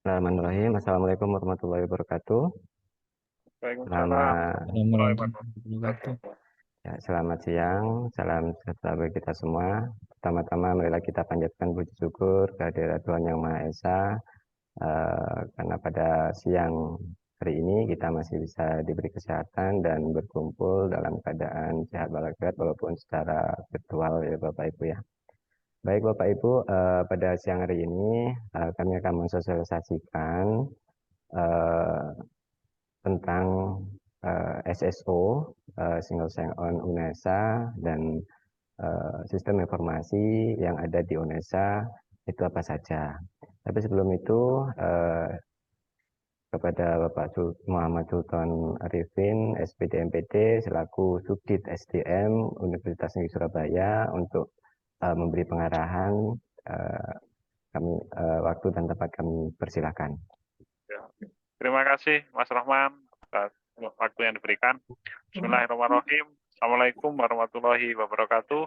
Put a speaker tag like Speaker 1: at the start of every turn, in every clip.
Speaker 1: Bismillahirrahmanirrahim. Assalamualaikum warahmatullahi wabarakatuh.
Speaker 2: Waalaikumsalam
Speaker 1: Selamat,
Speaker 2: warahmatullahi
Speaker 3: Assalamualaikum warahmatullahi
Speaker 2: wabarakatuh.
Speaker 3: wabarakatuh.
Speaker 1: selamat siang, salam sejahtera bagi kita semua. Pertama-tama marilah kita panjatkan puji syukur kehadirat Tuhan Yang Maha Esa, karena pada siang hari ini kita masih bisa diberi kesehatan dan berkumpul dalam keadaan sehat walafiat walaupun secara virtual ya Bapak Ibu ya. Baik Bapak Ibu, pada siang hari ini kami akan mensosialisasikan eh, tentang SSO, Single Sign-On UNESA, dan sistem informasi yang ada di UNESA itu apa saja. Tapi sebelum itu, kepada Bapak Muhammad Sultan Arifin, SPD MPD, selaku Subdit SDM Universitas Negeri Surabaya, untuk memberi pengarahan, waktu dan tempat kami persilakan.
Speaker 2: Ya. Terima kasih Mas Rahman atas waktu yang diberikan. Bismillahirrahmanirrahim. Assalamualaikum warahmatullahi wabarakatuh.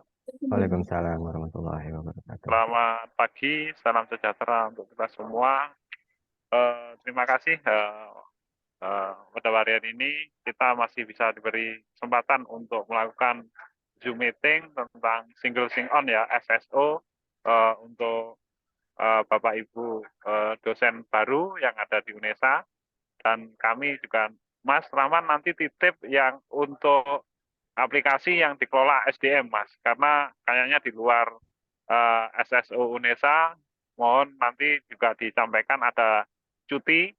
Speaker 1: Waalaikumsalam warahmatullahi wabarakatuh.
Speaker 2: Selamat pagi, salam sejahtera untuk kita semua. Terima kasih pada hari ini kita masih bisa diberi kesempatan untuk melakukan Zoom meeting tentang single sign-on ya, SSO, untuk Bapak Ibu dosen baru yang ada di UNESA, dan kami juga Mas Rahman nanti titip yang untuk aplikasi yang dikelola SDM Mas, karena kayaknya di luar SSO UNESA mohon nanti juga disampaikan ada cuti,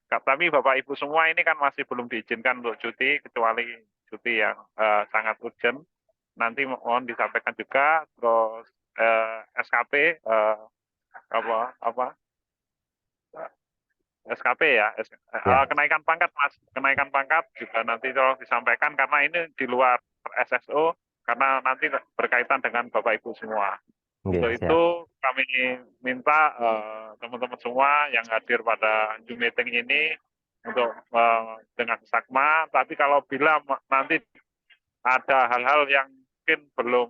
Speaker 2: tapi Bapak Ibu semua ini kan masih belum diizinkan untuk cuti kecuali cuti yang sangat urgent. Nanti mohon disampaikan juga. Terus SKP apa SKP ya,
Speaker 1: Ya,
Speaker 2: kenaikan pangkat Mas, kenaikan pangkat juga nanti tolong disampaikan karena ini di luar SSO, karena nanti berkaitan dengan Bapak Ibu semua.
Speaker 1: nggih,
Speaker 2: Untuk
Speaker 1: siap.
Speaker 2: itu kami minta teman-teman semua yang hadir pada Zoom meeting ini untuk dengan sakma, tapi kalau bila nanti ada hal-hal yang mungkin belum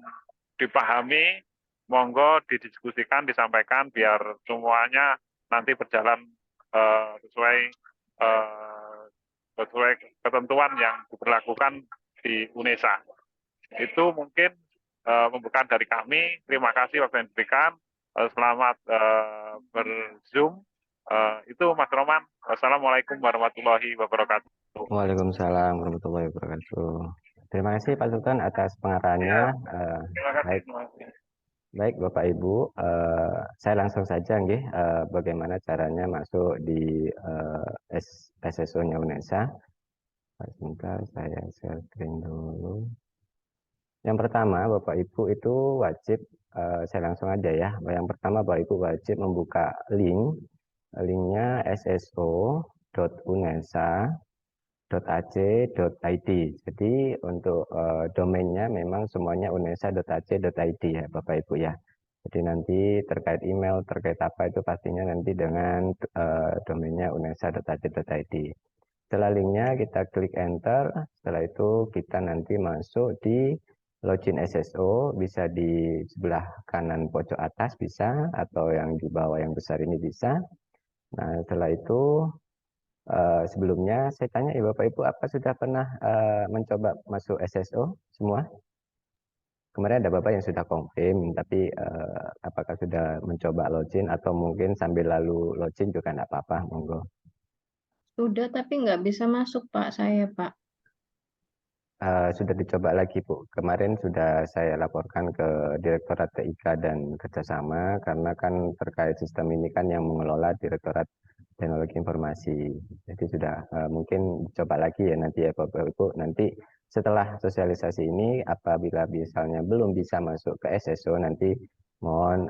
Speaker 2: dipahami, monggo didiskusikan, disampaikan biar semuanya nanti berjalan sesuai sesuai ketentuan yang diberlakukan di UNESA. Itu mungkin pembukaan dari kami. Terima kasih waktu yang diberikan. Selamat berzoom. Itu Mas Roman. Wassalamualaikum warahmatullahi wabarakatuh.
Speaker 1: Waalaikumsalam warahmatullahi wabarakatuh. Terima kasih Pak Sultan atas pengarahannya.
Speaker 2: Ya, terima kasih.
Speaker 1: Baik,
Speaker 2: Terima kasih.
Speaker 1: baik Bapak Ibu, saya langsung saja nggih, bagaimana caranya masuk di SSO-nya UNESA. Sebentar, saya share screen dulu. Yang pertama, Bapak Ibu itu wajib, saya langsung aja ya. Yang pertama, Bapak Ibu wajib membuka linknya sso.unesa.ac.id. Jadi untuk domainnya memang semuanya unesa.ac.id ya Bapak Ibu ya. Jadi nanti terkait email, terkait apa itu pastinya nanti dengan domainnya unesa.ac.id. Setelah linknya kita klik enter, setelah itu kita nanti masuk di login SSO, bisa di sebelah kanan pojok atas bisa, atau yang di bawah yang besar ini bisa. Nah setelah itu sebelumnya saya tanya ya Bapak Ibu, apa sudah pernah mencoba masuk SSO semua? Kemarin ada Bapak yang sudah confirm, tapi apakah sudah mencoba login atau mungkin sambil lalu login juga tidak apa-apa, monggo.
Speaker 3: Sudah, tapi nggak bisa masuk, Pak, saya, Pak.
Speaker 1: Sudah dicoba lagi Bu. Kemarin sudah saya laporkan ke Direktorat TIK dan Kerjasama, karena kan terkait sistem ini kan yang mengelola Direktorat Teknologi Informasi. Jadi sudah mungkin coba lagi ya nanti ya Bapak Ibu. Nanti setelah sosialisasi ini, apabila misalnya belum bisa masuk ke SSO, nanti mohon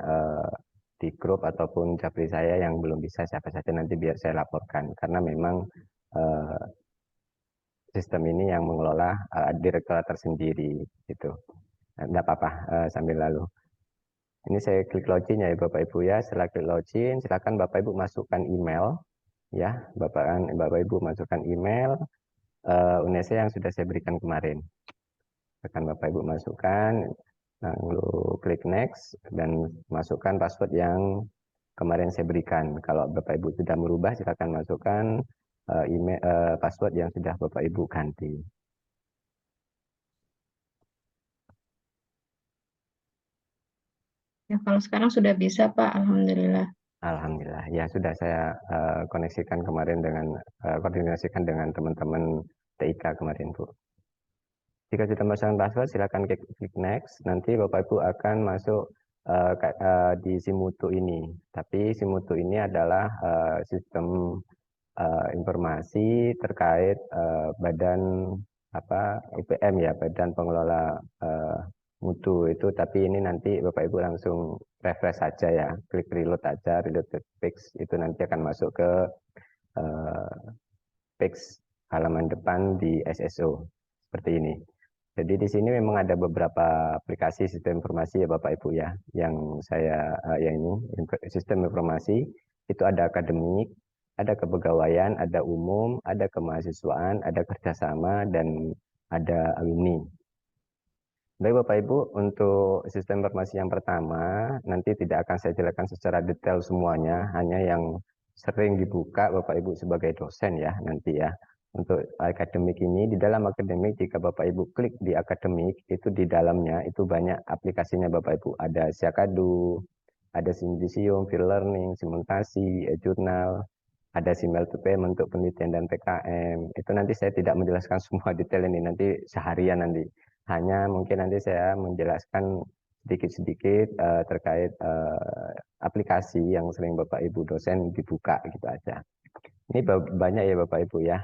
Speaker 1: di grup ataupun japri saya yang belum bisa siapa saja nanti biar saya laporkan. Karena memang sistem ini yang mengelola direktorat tersendiri gitu. Tidak apa-apa, sambil lalu. Ini saya klik login ya Bapak Ibu ya. Setelah klik login, silakan Bapak Ibu masukkan email ya. Bapak Ibu masukkan email UNESA yang sudah saya berikan kemarin. Akan Bapak Ibu masukkan, lalu klik next dan masukkan password yang kemarin saya berikan. Kalau Bapak Ibu sudah merubah, silakan masukkan email password yang sudah Bapak Ibu ganti.
Speaker 3: Ya, kalau sekarang sudah bisa, Pak. Alhamdulillah.
Speaker 1: Alhamdulillah, ya sudah saya koneksikan kemarin dengan koordinasikan dengan teman-teman TIK kemarin, Bu. Jika sudah memasang password, silakan klik next. Nanti Bapak Ibu akan masuk di Simutu ini. Tapi Simutu ini adalah sistem informasi terkait badan UPM ya, Badan Pengelola Mutu itu. Tapi ini nanti Bapak Ibu langsung refresh saja ya, klik reload aja, reload ke page itu nanti akan masuk ke page halaman depan di SSO seperti ini. Jadi di sini memang ada beberapa aplikasi sistem informasi ya Bapak Ibu ya, yang saya yang ini sistem informasi itu ada akademik, ada kepegawaian, ada umum, ada kemahasiswaan, ada kerjasama, dan ada alumni. Baik Bapak Ibu, untuk sistem informasi yang pertama nanti tidak akan saya jelaskan secara detail semuanya, hanya yang sering dibuka Bapak Ibu sebagai dosen ya nanti ya. Untuk akademik ini, di dalam akademik jika Bapak Ibu klik di akademik, itu di dalamnya itu banyak aplikasinya Bapak Ibu. Ada Siakadu, ada Simdisium, Field Learning, Simulasi, e-jurnal, ada Simel PM untuk penelitian dan PKM. Itu nanti saya tidak menjelaskan semua detail ini, nanti seharian nanti. Hanya mungkin nanti saya menjelaskan sedikit-sedikit terkait aplikasi yang sering Bapak Ibu dosen dibuka gitu aja. Ini banyak ya Bapak Ibu ya,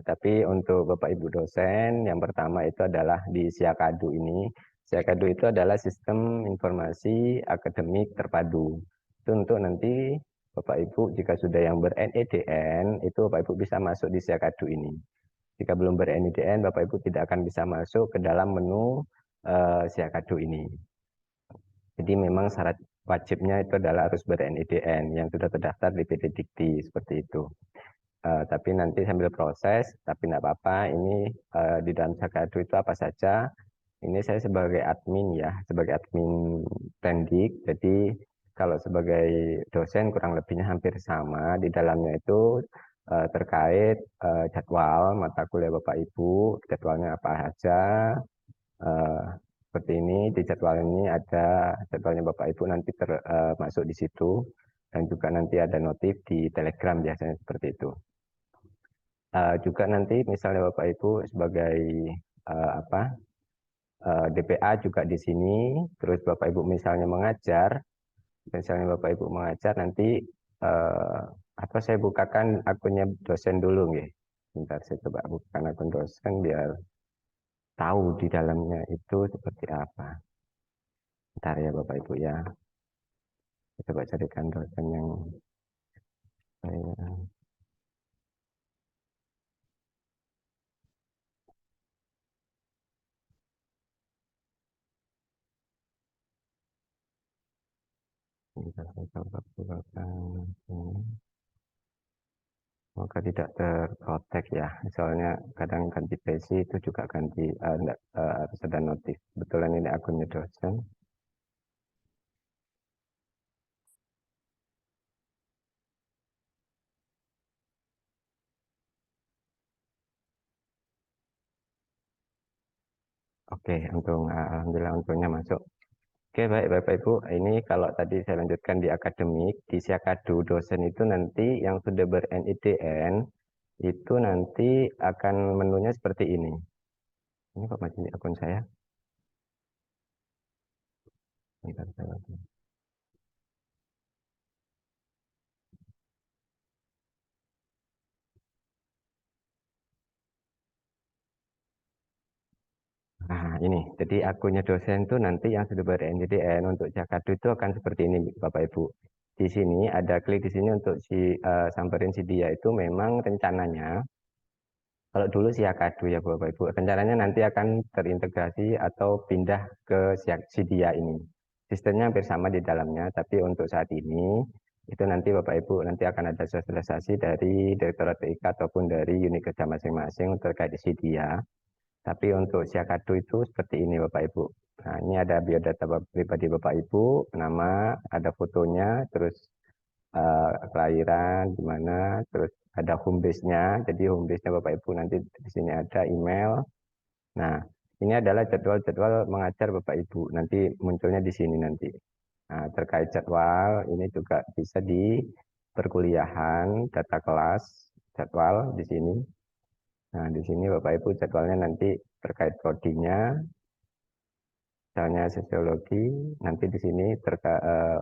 Speaker 1: tapi untuk Bapak Ibu dosen yang pertama itu adalah di Siakadu ini. Siakadu itu adalah sistem informasi akademik terpadu. Itu untuk nanti Bapak Ibu jika sudah yang ber-NEDN, itu Bapak Ibu bisa masuk di Siakadu ini. Jika belum ber-NEDN, Bapak Ibu tidak akan bisa masuk ke dalam menu Siakadu ini. Jadi memang syarat wajibnya itu adalah harus ber-NEDN yang sudah terdaftar di PT Dikti seperti itu. Tapi nanti sambil proses, tapi tidak apa-apa. Ini di dalam Siakadu itu apa saja. Ini saya sebagai admin ya, sebagai admin Pendik. Jadi kalau sebagai dosen kurang lebihnya hampir sama. Di dalamnya itu terkait jadwal mata kuliah Bapak Ibu, jadwalnya apa saja. Seperti ini, di jadwal ini ada jadwalnya Bapak Ibu nanti masuk di situ. Dan juga nanti ada notif di Telegram biasanya seperti itu. Juga nanti misalnya Bapak Ibu sebagai DPA juga di sini, terus Bapak Ibu misalnya mengajar, nanti atau saya bukakan akunnya dosen dulu nggih. Bentar saya coba bukakan akun dosen biar tahu di dalamnya itu seperti apa. Bentar ya Bapak Ibu ya. Saya coba carikan dosen yang saya coba bukakan. Semoga tidak terprotek ya. Soalnya kadang ganti PC itu juga ganti harus ada notif. Kebetulan ini akunnya dosen. Oke, alhamdulillah untungnya masuk. Oke, baik Bapak Ibu. Ini kalau tadi saya lanjutkan di akademik, di Siakadu dosen itu nanti yang sudah ber-NIDN itu nanti akan menunya seperti ini. Ini kok masih akun saya? Bentar, saya Nah, ini. Jadi akunnya dosen itu nanti yang sudah ber-NIDN untuk Jakadu itu akan seperti ini, Bapak Ibu. Di sini ada klik di sini untuk samperin si dia itu memang rencananya. Kalau dulu si Jakadu ya Bapak Ibu, rencananya nanti akan terintegrasi atau pindah ke si dia ini. Sistemnya hampir sama di dalamnya, tapi untuk saat ini itu nanti Bapak Ibu nanti akan ada sosialisasi dari Direktorat TIK ataupun dari unit kerja masing-masing terkait si dia. Tapi untuk Siakadu itu seperti ini Bapak Ibu. Nah, ini ada biodata pribadi Bapak Ibu, nama, ada fotonya, terus kelahiran, di mana, terus ada home base-nya. Jadi home base-nya Bapak Ibu nanti di sini ada email. Nah, ini adalah jadwal-jadwal mengajar Bapak Ibu. Nanti munculnya di sini nanti. Nah, terkait jadwal ini juga bisa di perkuliahan, data kelas, jadwal di sini. Nah, di sini Bapak Ibu jadwalnya nanti terkait prodinya, misalnya sosiologi, nanti di sini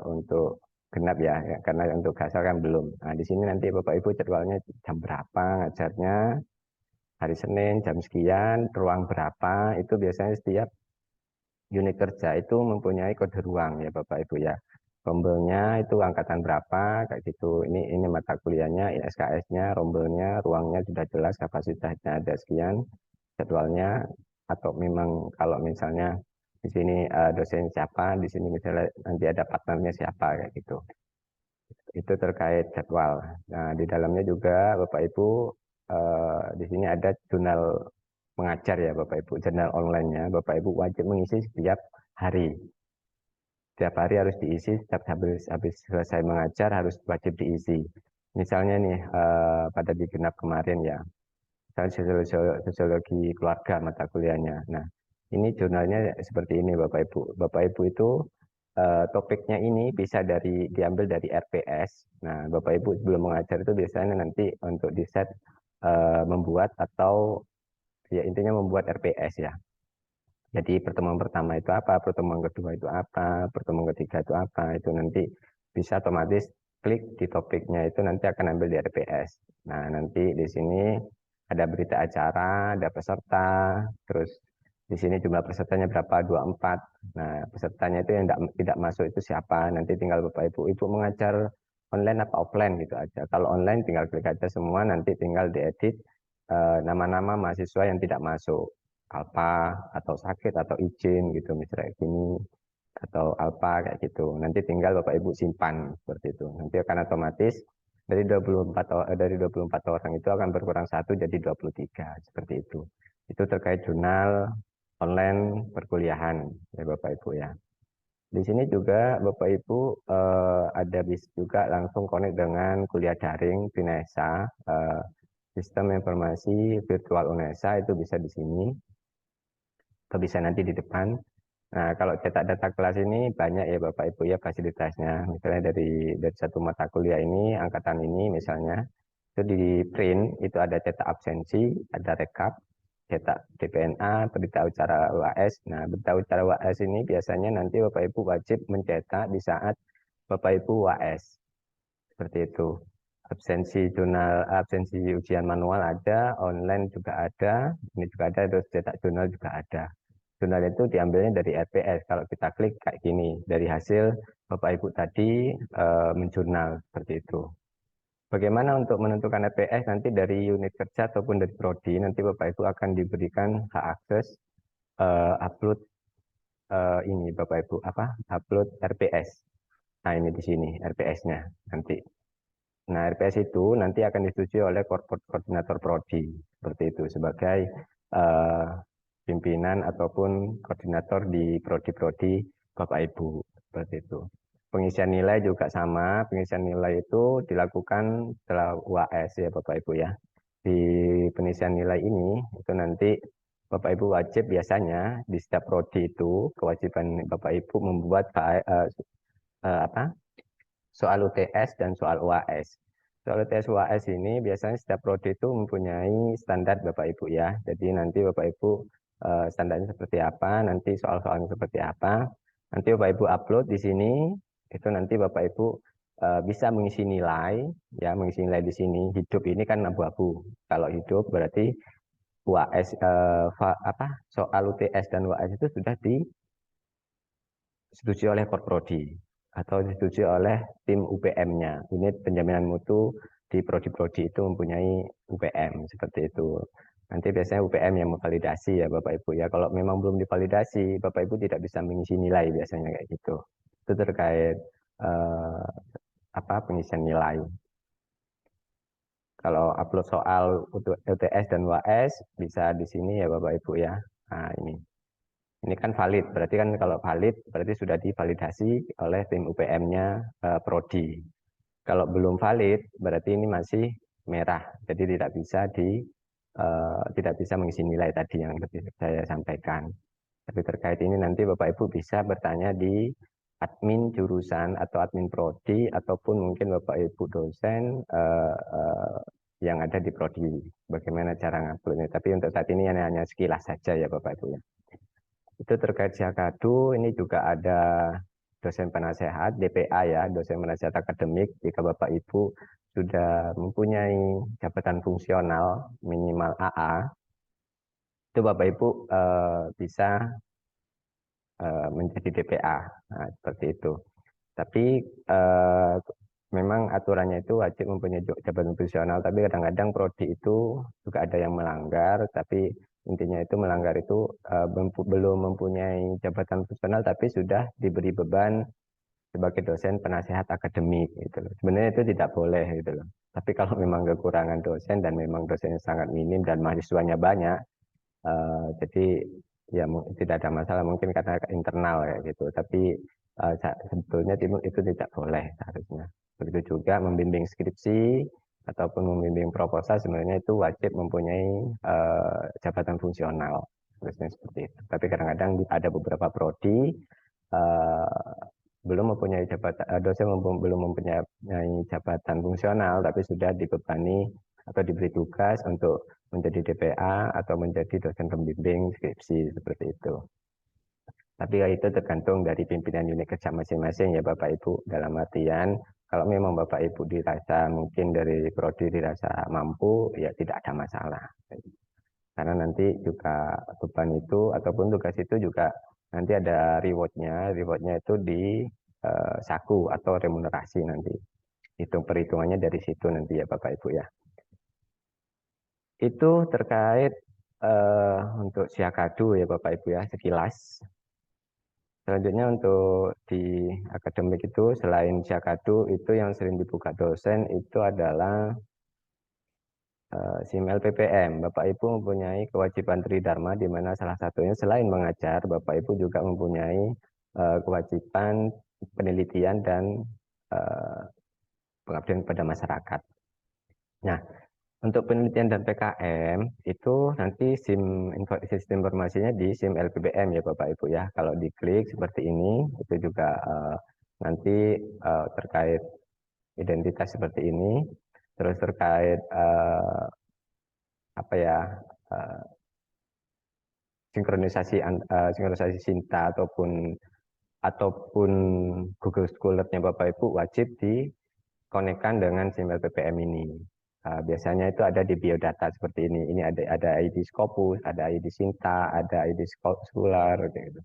Speaker 1: untuk genap ya, karena untuk gasal kan belum. Nah, di sini nanti Bapak Ibu jadwalnya jam berapa ngajarnya, hari Senin jam sekian, ruang berapa, itu biasanya setiap unit kerja itu mempunyai kode ruang ya Bapak Ibu ya. Rombelnya itu angkatan berapa, kayak gitu. Ini mata kuliahnya, SKS-nya, rombelnya, ruangnya sudah jelas, kapasitasnya ada sekian, jadwalnya, atau memang kalau misalnya di sini dosen siapa, di sini misalnya nanti ada partnernya siapa, kayak gitu. Itu terkait jadwal. Nah, di dalamnya juga Bapak Ibu di sini ada jurnal mengajar ya Bapak Ibu, jurnal online-nya Bapak Ibu wajib mengisi setiap hari. Setiap hari harus diisi, setiap habis selesai mengajar harus wajib diisi. Misalnya nih pada di genap kemarin ya, misalnya sosiologi keluarga mata kuliahnya. Nah, ini jurnalnya seperti ini Bapak Ibu. Bapak Ibu itu topiknya ini bisa diambil dari RPS. Nah, Bapak Ibu sebelum mengajar itu biasanya nanti untuk di set membuat atau ya intinya membuat RPS ya. Jadi pertemuan pertama itu apa, pertemuan kedua itu apa, pertemuan ketiga itu apa, itu nanti bisa otomatis klik di topiknya itu nanti akan ambil di RPS. Nah, nanti di sini ada berita acara, ada peserta, terus di sini jumlah pesertanya berapa, 24. Nah, pesertanya itu yang tidak masuk itu siapa, nanti tinggal Bapak Ibu mengajar online apa offline gitu aja. Kalau online tinggal klik aja semua, nanti tinggal diedit nama-nama mahasiswa yang tidak masuk. Alpa atau sakit atau izin gitu misalnya gini atau alpa kayak gitu. Nanti tinggal Bapak Ibu simpan seperti itu. Nanti akan otomatis dari 24 orang itu akan berkurang satu jadi 23 seperti itu. Itu terkait jurnal online perkuliahan ya Bapak Ibu ya. Di sini juga Bapak Ibu ada bisa juga langsung connect dengan kuliah daring Binesa, sistem informasi virtual UNESA itu bisa di sini. Atau bisa nanti di depan. Nah, kalau cetak data kelas ini banyak ya Bapak Ibu ya fasilitasnya. Misalnya dari satu mata kuliah ini, angkatan ini misalnya, itu di print, itu ada cetak absensi, ada rekap, cetak DPNA, berita acara UAS. Nah, berita acara UAS ini biasanya nanti Bapak Ibu wajib mencetak di saat Bapak Ibu UAS. Seperti itu. Absensi ujian manual ada, online juga ada, ini juga ada, terus cetak jurnal juga ada. Jurnal itu diambilnya dari RPS. Kalau kita klik kayak gini, dari hasil Bapak Ibu tadi menjurnal seperti itu. Bagaimana untuk menentukan RPS nanti dari unit kerja ataupun dari prodi, nanti Bapak Ibu akan diberikan hak akses upload ini Bapak Ibu upload RPS. Nah, ini di sini RPS-nya nanti. Nah, RPS itu nanti akan disetujui oleh koordinator prodi seperti itu sebagai pimpinan ataupun koordinator di prodi-prodi Bapak Ibu seperti itu. Pengisian nilai juga sama, pengisian nilai itu dilakukan setelah UAS ya Bapak Ibu ya. Di pengisian nilai ini itu nanti Bapak Ibu wajib biasanya di setiap prodi itu kewajiban Bapak Ibu membuat soal UTS dan soal UAS. Soal UTS UAS ini biasanya setiap prodi itu mempunyai standar Bapak Ibu ya. Jadi nanti Bapak Ibu standarnya seperti apa, nanti soal-soalnya seperti apa. Nanti Bapak Ibu upload di sini, itu nanti Bapak Ibu bisa mengisi nilai, ya mengisi nilai di sini. Hidup ini kan abu-abu. Kalau hidup berarti UAS soal UTS dan UAS itu sudah disetujui oleh Korprodi atau disetujui oleh tim UPM-nya. Unit penjaminan mutu di prodi-prodi itu mempunyai UPM seperti itu. Nanti biasanya UPM yang memvalidasi ya Bapak Ibu ya. Kalau memang belum divalidasi, Bapak Ibu tidak bisa mengisi nilai biasanya kayak gitu. Itu terkait pengisian nilai. Kalau upload soal UTS dan UAS bisa di sini ya Bapak Ibu ya. Nah, ini. Ini kan valid, berarti kan kalau valid berarti sudah divalidasi oleh tim UPM-nya prodi. Kalau belum valid, berarti ini masih merah. Jadi tidak bisa mengisi nilai tadi yang saya sampaikan. Tapi terkait ini nanti Bapak Ibu bisa bertanya di admin jurusan atau admin prodi ataupun mungkin Bapak Ibu dosen yang ada di prodi. Bagaimana cara nguploadnya? Tapi untuk saat ini hanya sekilas saja ya Bapak Ibu ya. Itu terkait Syakadu, ini juga ada dosen penasehat, DPA ya, dosen penasehat akademik. Jika Bapak Ibu sudah mempunyai jabatan fungsional minimal AA, itu Bapak Ibu bisa menjadi DPA. Nah, seperti itu. Tapi memang aturannya itu wajib mempunyai jabatan fungsional, tapi kadang-kadang prodi itu juga ada yang melanggar, tapi intinya itu melanggar itu belum mempunyai jabatan fungsional, tapi sudah diberi beban sebagai dosen penasehat akademik gitu loh. Sebenarnya itu tidak boleh gitu loh. Tapi kalau memang kekurangan dosen dan memang dosennya sangat minim dan mahasiswanya banyak, jadi ya tidak ada masalah mungkin karena internal ya gitu. Tapi sebetulnya itu tidak boleh seharusnya. Begitu juga membimbing skripsi ataupun membimbing proposal sebenarnya itu wajib mempunyai jabatan fungsional. Harusnya seperti itu. Tapi kadang-kadang ada beberapa prodi belum mempunyai jabatan dosen belum mempunyai jabatan fungsional tapi sudah dibebani atau diberi tugas untuk menjadi DPA atau menjadi dosen pembimbing skripsi seperti itu. Tapi itu tergantung dari pimpinan unit kerja masing-masing ya Bapak Ibu, dalam artian kalau memang Bapak Ibu dirasa mungkin dari prodi dirasa mampu ya tidak ada masalah. Karena nanti juga beban itu ataupun tugas itu juga nanti ada rewardnya itu di saku atau remunerasi nanti. Perhitungannya dari situ nanti ya Bapak Ibu ya. Itu terkait untuk Syakadu ya Bapak Ibu ya, sekilas. Selanjutnya untuk di akademik itu selain Syakadu itu yang sering dibuka dosen itu adalah SIM LPPM. Bapak Ibu mempunyai kewajiban tridharma di mana salah satunya selain mengajar, Bapak Ibu juga mempunyai kewajiban penelitian dan pengabdian kepada masyarakat. Nah, untuk penelitian dan PKM itu nanti sistem informasinya di SIM LPPM ya Bapak Ibu ya. Kalau diklik seperti ini itu juga nanti terkait identitas seperti ini, terus terkait apa ya sinkronisasi Sinta ataupun Google Scholar-nya Bapak Ibu wajib dikonekkan dengan SIM LPPM ini. Biasanya itu ada di biodata seperti ini. Ini ada ID Scopus, ada ID Sinta, ada ID Scholar gitu.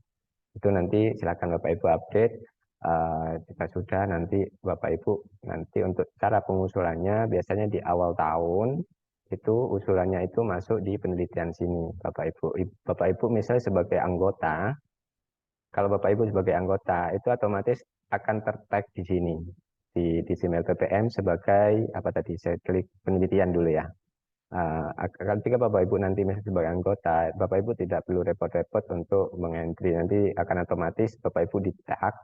Speaker 1: Itu nanti silakan Bapak Ibu update. Jika sudah nanti Bapak Ibu nanti untuk cara pengusulannya biasanya di awal tahun itu usulannya itu masuk di penelitian sini Bapak Ibu. Bapak Ibu misalnya sebagai anggota, kalau Bapak Ibu sebagai anggota itu otomatis akan tertag di sini di SIM LPPM sebagai apa tadi saya klik penelitian dulu ya. Ketika Bapak Ibu nanti misalnya sebagai anggota, Bapak Ibu tidak perlu repot-repot untuk mengentry. Nanti akan otomatis Bapak Ibu di-tag,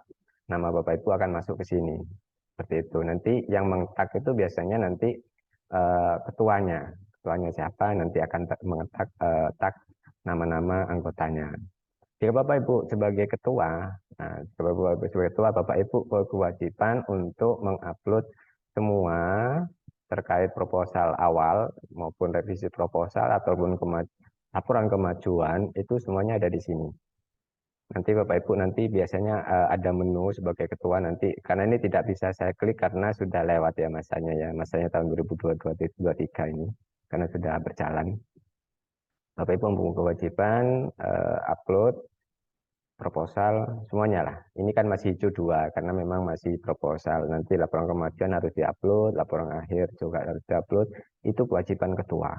Speaker 1: nama Bapak Ibu akan masuk ke sini. Seperti itu. Nanti yang meng-tag itu biasanya nanti ketuanya. Ketuanya siapa, nanti akan mengetak tag nama-nama anggotanya. Jika Bapak Ibu sebagai ketua, Bapak Ibu sebagai ketua, Bapak Ibu berkewajiban untuk mengupload semua terkait proposal awal maupun revisi proposal ataupun laporan kemajuan itu semuanya ada di sini. Nanti Bapak Ibu nanti biasanya ada menu sebagai ketua nanti karena ini tidak bisa saya klik karena sudah lewat ya masanya tahun 2022-2023 ini karena sudah berjalan. Bapak Ibu mempunyai kewajiban upload proposal semuanya lah. Ini kan masih hijau 2 karena memang masih proposal. Nanti laporan kemajuan harus diupload, laporan akhir juga harus diupload. Itu kewajiban ketua.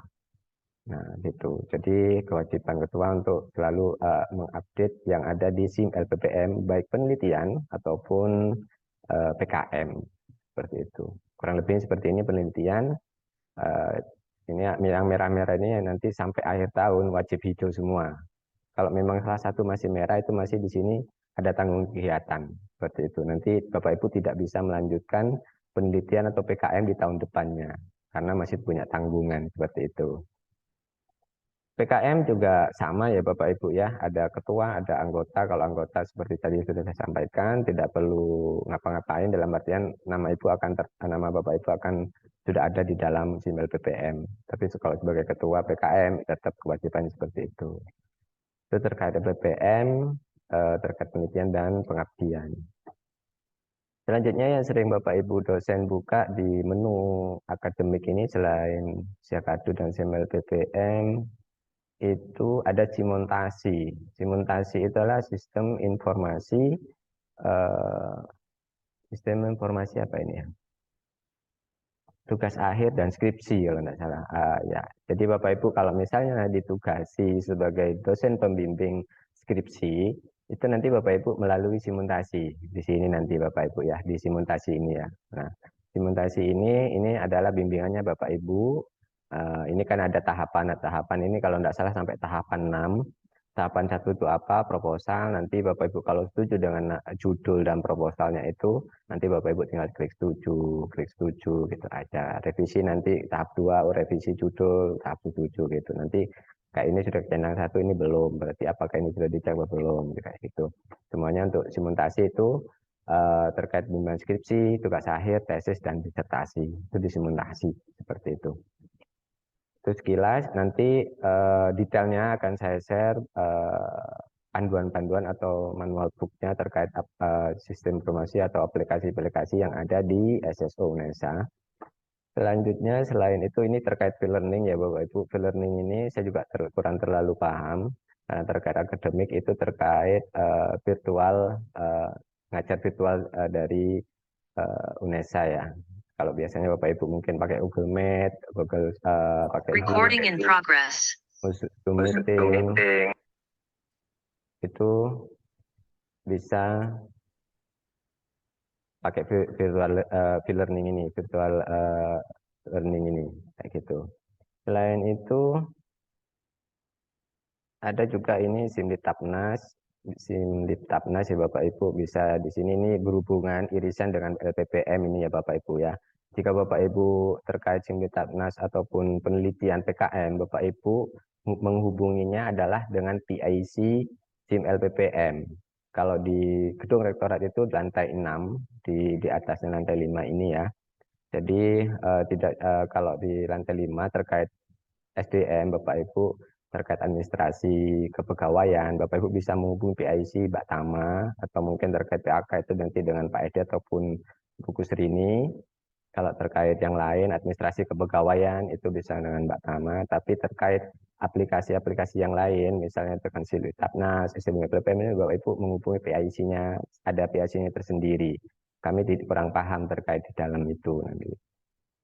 Speaker 1: Nah, gitu. Jadi kewajiban ketua untuk selalu mengupdate yang ada di SIM LPPM baik penelitian ataupun PKM seperti itu. Kurang lebih seperti ini penelitian. Ini yang merah-merah ini nanti sampai akhir tahun wajib hijau semua. Kalau memang salah satu masih merah itu masih di sini ada tanggung kegiatan seperti itu. Nanti Bapak Ibu tidak bisa melanjutkan penelitian atau PKM di tahun depannya, karena masih punya tanggungan seperti itu. PKM juga sama ya Bapak Ibu ya, ada ketua, ada anggota. Kalau anggota seperti tadi sudah saya sampaikan, tidak perlu ngapa-ngapain, dalam artian nama nama Bapak Ibu akan sudah ada di dalam SIM LPPM. Tapi kalau sebagai ketua PKM tetap kewajibannya seperti itu. Itu terkait LPPM, terkait penelitian dan pengabdian. Selanjutnya yang sering Bapak Ibu dosen buka di menu akademik ini selain Siakadu dan SIM LPPM, itu ada simultasi. Simultasi itulah sistem informasi apa ini ya? Tugas akhir dan skripsi kalau tidak salah. Ya. Jadi Bapak Ibu kalau misalnya ditugasi sebagai dosen pembimbing skripsi, itu nanti Bapak Ibu melalui simultasi. Di sini nanti Bapak Ibu ya, di simultasi ini ya. Nah, simultasi ini adalah bimbingannya Bapak Ibu. Ini kan ada tahapan. Nah, tahapan ini kalau tidak salah sampai tahapan 6. Tahapan 1 itu apa? Proposal. Nanti Bapak Ibu kalau setuju dengan judul dan proposalnya itu, nanti Bapak Ibu tinggal klik setuju gitu aja. Revisi nanti tahap 2, revisi judul, tahap 7 gitu. Nanti kayak ini sudah centang 1, ini belum. Berarti apakah ini sudah dicek atau belum? Kayak gitu. Semuanya untuk simultasi itu terkait bimbingan skripsi, tugas akhir, tesis, dan disertasi. Itu disimulasi seperti itu. Terus sekilas nanti detailnya akan saya share panduan-panduan atau manual booknya terkait sistem informasi atau aplikasi-aplikasi yang ada di SSO UNESA. Selanjutnya selain itu ini terkait e-learning ya Bapak Ibu. E-learning ini saya juga kurang terlalu paham karena terkait akademik itu terkait virtual ngajar virtual dari UNESA ya. Kalau biasanya Bapak Ibu mungkin pakai Google Meet, pakai
Speaker 4: Recording in progress.
Speaker 1: Zoom meeting, itu bisa pakai virtual learning ini, virtual learning ini, kayak gitu. Selain itu ada juga ini Simditapnas. Simditapnas ya Bapak Ibu bisa di sini ini berhubungan irisan dengan LPPM ini ya Bapak Ibu ya. Jika Bapak Ibu terkait Simditapnas ataupun penelitian PKM, Bapak Ibu menghubunginya adalah dengan PIC SIM LPPM. Kalau di gedung rektorat itu lantai 6, di atasnya lantai 5 ini ya. Jadi kalau di lantai 5 terkait SDM Bapak Ibu terkait administrasi kepegawaian, Bapak Ibu bisa menghubungi PIC Mbak Tama, atau mungkin terkait PAK itu nanti dengan Pak Edi ataupun Bu Kusrini. Kalau terkait yang lain, administrasi kepegawaian itu bisa dengan Mbak Tama, tapi terkait aplikasi-aplikasi yang lain, misalnya dengan Simditapnas, sistem LPPM ini Bapak Ibu menghubungi PIC-nya, ada PIC-nya tersendiri. Kami kurang paham terkait di dalam itu nanti.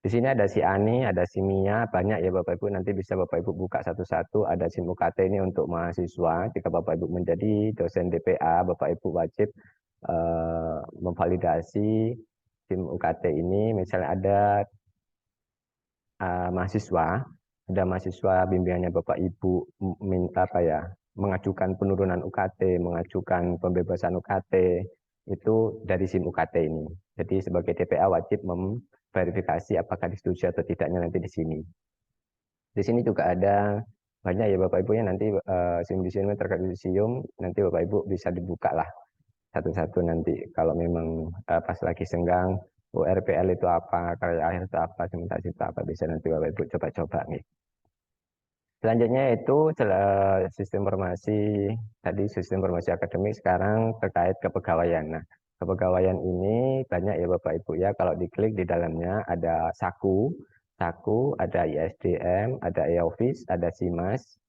Speaker 1: Di sini ada si Ani, ada si Mia, banyak ya Bapak Ibu, nanti bisa Bapak Ibu buka satu-satu. Ada SIM UKT ini untuk mahasiswa. Jika Bapak Ibu menjadi dosen DPA, Bapak Ibu wajib memvalidasi SIM UKT ini. Misalnya ada mahasiswa bimbingannya Bapak Ibu minta mengajukan penurunan UKT, mengajukan pembebasan UKT, itu dari SIM UKT ini. Jadi sebagai DPA wajib verifikasi apakah disetujui atau tidaknya nanti di sini. Di sini juga ada banyak ya Bapak Ibu ya, nanti SIM di sini terkait yudisium, nanti Bapak Ibu bisa dibuka lah satu-satu nanti kalau memang pas lagi senggang, URPL itu apa, karya akhir itu apa, simulasi itu apa, bisa nanti Bapak Ibu coba-coba nih. Selanjutnya itu sistem informasi akademik, sekarang terkait kepegawaian. Nah, kepegawaian ini banyak ya Bapak Ibu ya, kalau diklik di dalamnya ada Saku, ada ISDM, ada e-office, ada SIMAS,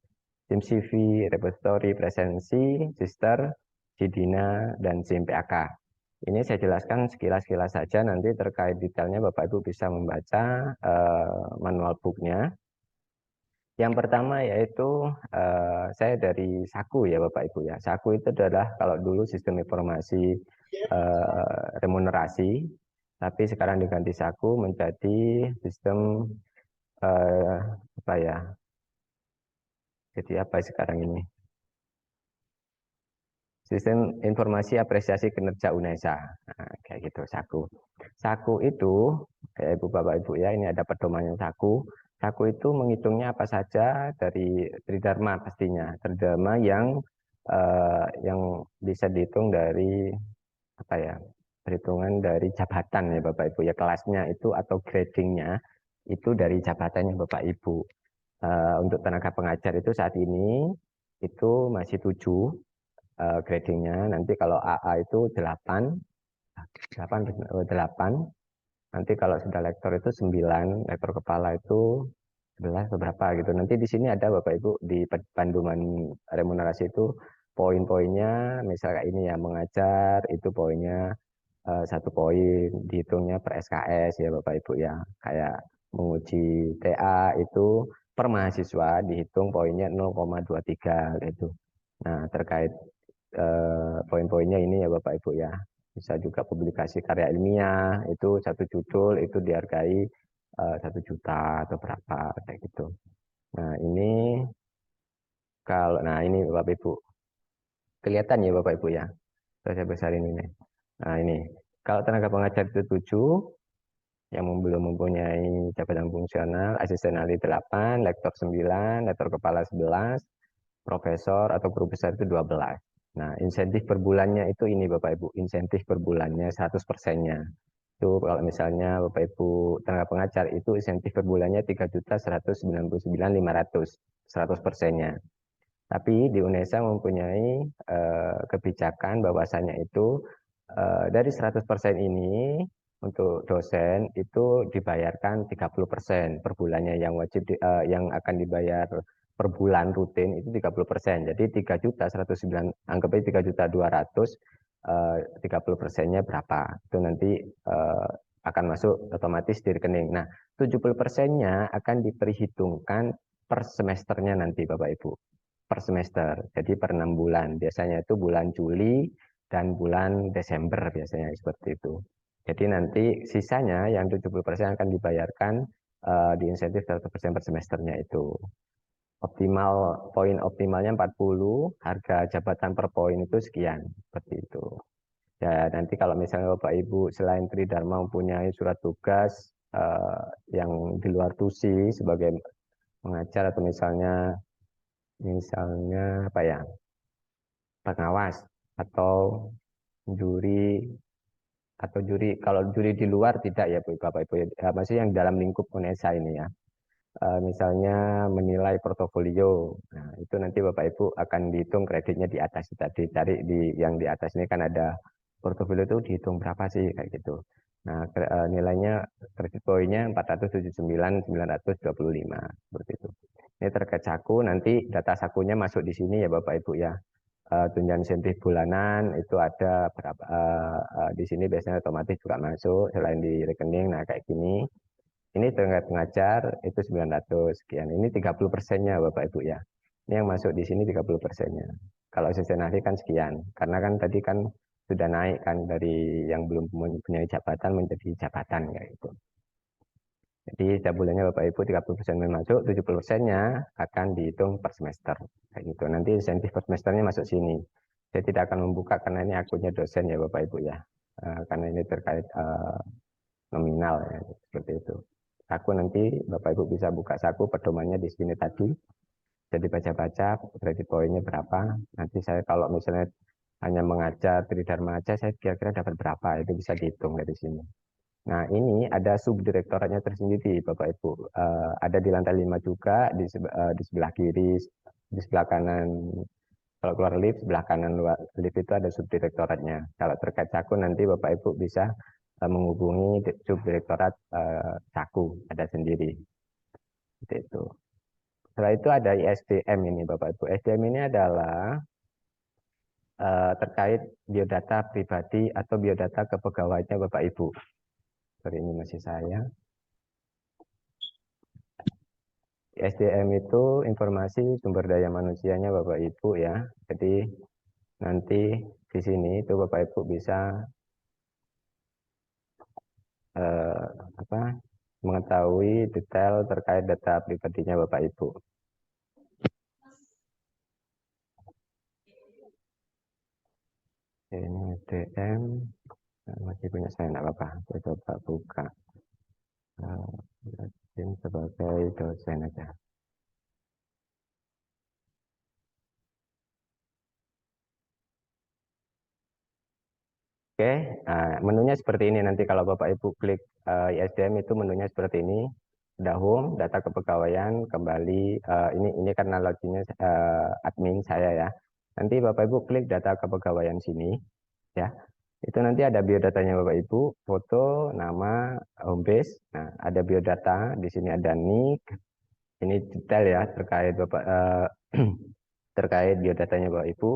Speaker 1: SIM CV, repository, presensi, sister, Cidina, dan SIM PAK. Ini saya jelaskan sekilas-kilas saja, nanti terkait detailnya Bapak Ibu bisa membaca manual booknya. Yang pertama yaitu saya dari Saku ya Bapak Ibu ya. Saku itu adalah kalau dulu sistem informasi remunerasi, tapi sekarang diganti Saku menjadi sistem apa ya? Jadi apa sekarang ini? Sistem informasi apresiasi kinerja UNESA. Nah, kayak gitu, SAKU. SAKU itu, kayak Ibu Bapak Ibu ya, ini ada pedomannya SAKU. SAKU itu menghitungnya apa saja dari Tridharma pastinya. Tridharma yang bisa dihitung dari apa ya? Perhitungan dari jabatan ya Bapak Ibu ya, kelasnya itu atau gradingnya itu dari jabatannya Bapak Ibu. Untuk tenaga pengajar itu saat ini itu masih 7 gradingnya. Nanti kalau AA itu 8, 8. Nanti kalau sudah lektor itu 9, lektor kepala itu 11 beberapa gitu. Nanti di sini ada Bapak Ibu di panduan remunerasi itu poin-poinnya, misalnya ini ya mengajar itu poinnya 1 poin, dihitungnya per SKS ya Bapak Ibu ya. Kayak menguji TA itu per mahasiswa dihitung poinnya 0,23 gitu. Nah, terkait poin-poinnya ini ya Bapak Ibu ya. Bisa juga publikasi karya ilmiah, itu 1 judul itu dihargai 1 juta atau berapa kayak gitu. Nah ini Bapak Ibu kelihatan ya Bapak Ibu ya. Saya besarin ini. Nah ini kalau tenaga pengajar itu 7, yang belum mempunyai jabatan fungsional, asisten ahli 8, lektor 9, lektor kepala 11, profesor atau guru besar itu 12. Nah, insentif per bulannya itu ini Bapak Ibu, insentif per bulannya 100%-nya. Itu kalau misalnya Bapak Ibu tenaga pengajar itu insentif per bulannya 3.199.500, 100%-nya. Tapi di UNESA mempunyai kebijakan bahwasanya itu dari 100% ini untuk dosen itu dibayarkan 30% per bulannya, yang wajib yang akan dibayar per bulan rutin itu 30%. Jadi 3.109, anggapnya 3.200, 30%-nya berapa? Itu nanti akan masuk otomatis di rekening. Nah, 70%-nya akan diperhitungkan per semesternya nanti Bapak Ibu. Per semester. Jadi per 6 bulan. Biasanya itu bulan Juli dan bulan Desember biasanya seperti itu. Jadi nanti sisanya yang 70% akan dibayarkan di insentif 100% per semesternya itu. Optimal, poin optimalnya 40, harga jabatan per poin itu sekian, seperti itu. Ya, nanti kalau misalnya Bapak Ibu selain Tridharma mempunyai surat tugas yang di luar TUSI sebagai mengajar atau misalnya apa ya, pengawas atau juri kalau juri di luar tidak ya Bapak Ibu ya, maksudnya yang dalam lingkup UNESA ini ya. Misalnya menilai portofolio. Nah, itu nanti Bapak Ibu akan dihitung kreditnya di atas tadi, cari yang di atas ini kan ada portofolio itu dihitung berapa sih kayak gitu. Nah, nilainya kredit poinnya 479.925 seperti itu. Ini terkait saku, nanti data sakunya masuk di sini ya Bapak Ibu ya. Tunjangan insentif bulanan itu ada berapa di sini biasanya otomatis juga masuk selain di rekening. Nah, kayak gini. Ini tenaga pengajar itu 900 sekian. Ini 30%-nya Bapak Ibu ya. Ini yang masuk di sini 30%-nya. Kalau asisten ahli kan sekian. Karena kan tadi kan sudah naik kan dari yang belum mempunyai jabatan menjadi jabatan kayak gitu. Jadi setiap bulannya Bapak Ibu 30% masuk, 70%-nya akan dihitung per semester. Kayak gitu. Nanti insentif per semesternya masuk sini. Saya tidak akan membuka karena ini akunnya dosen ya Bapak Ibu ya. Karena ini terkait nominal ya, seperti itu. Saku nanti Bapak Ibu bisa buka saku pedomannya di sini tadi. Jadi baca-baca kredit poinnya berapa. Nanti saya kalau misalnya hanya mengajar Tridharma aja, saya kira-kira dapat berapa, itu bisa dihitung dari sini. Nah, ini ada subdirektoratnya tersendiri, Bapak Ibu. Ada di lantai 5 juga, di sebelah kiri, di sebelah kanan. Kalau keluar lift, sebelah kanan luar lift itu ada subdirektoratnya. Kalau terkait saku, nanti Bapak Ibu bisa menghubungi subdirektorat saku, ada sendiri. Seperti itu. Setelah itu ada ISDM ini, Bapak Ibu. ISDM ini adalah terkait biodata pribadi atau biodata kepegawaiannya Bapak Ibu. Sorry, ini masih saya. SDM itu informasi sumber daya manusianya Bapak Ibu ya. Jadi nanti di sini itu Bapak Ibu bisa mengetahui detail terkait data pribadinya Bapak Ibu. Ini DM, masih punya saya, enggak apa-apa. Saya coba buka. Sebagai dosen aja. Oke, menunya seperti ini. Nanti kalau Bapak Ibu klik ISDM itu menunya seperti ini. Ada home, data kepegawaian, kembali. Ini karena loginnya admin saya ya. Nanti Bapak Ibu klik data kepegawaian sini, ya. Itu nanti ada biodatanya Bapak Ibu, foto, nama, home base. Nah, ada biodata. Di sini ada NIK. Ini detail ya terkait Bapak terkait biodatanya Bapak Ibu.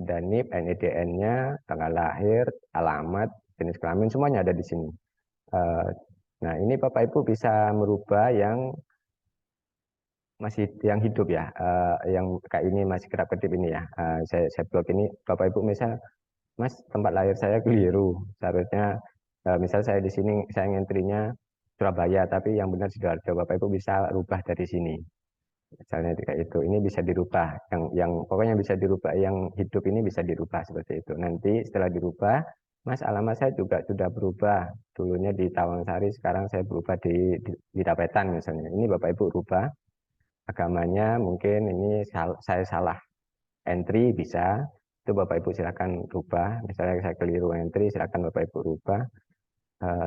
Speaker 1: Ada NIP, NIDN-nya, tanggal lahir, alamat, jenis kelamin, semuanya ada di sini. Nah, ini Bapak Ibu bisa merubah yang masih yang hidup ya, yang kayak ini masih kerap kedip ini ya. Saya blok ini, Bapak Ibu misal, Mas tempat lahir saya keliru, seharusnya misal saya di sini saya ngentrinya Surabaya, tapi yang benar Sidoarjo. Bapak Ibu bisa rubah dari sini. Misalnya kayak itu, ini bisa dirubah. Yang pokoknya bisa dirubah, yang hidup ini bisa dirubah seperti itu. Nanti setelah dirubah, Mas alamat saya juga sudah berubah. Dulunya di Tawangsari, sekarang saya berubah di Tapetan misalnya. Ini Bapak Ibu rubah. Agamanya mungkin ini saya salah entry bisa. Itu Bapak Ibu silakan rubah. Misalnya saya keliru entry, silakan Bapak Ibu rubah.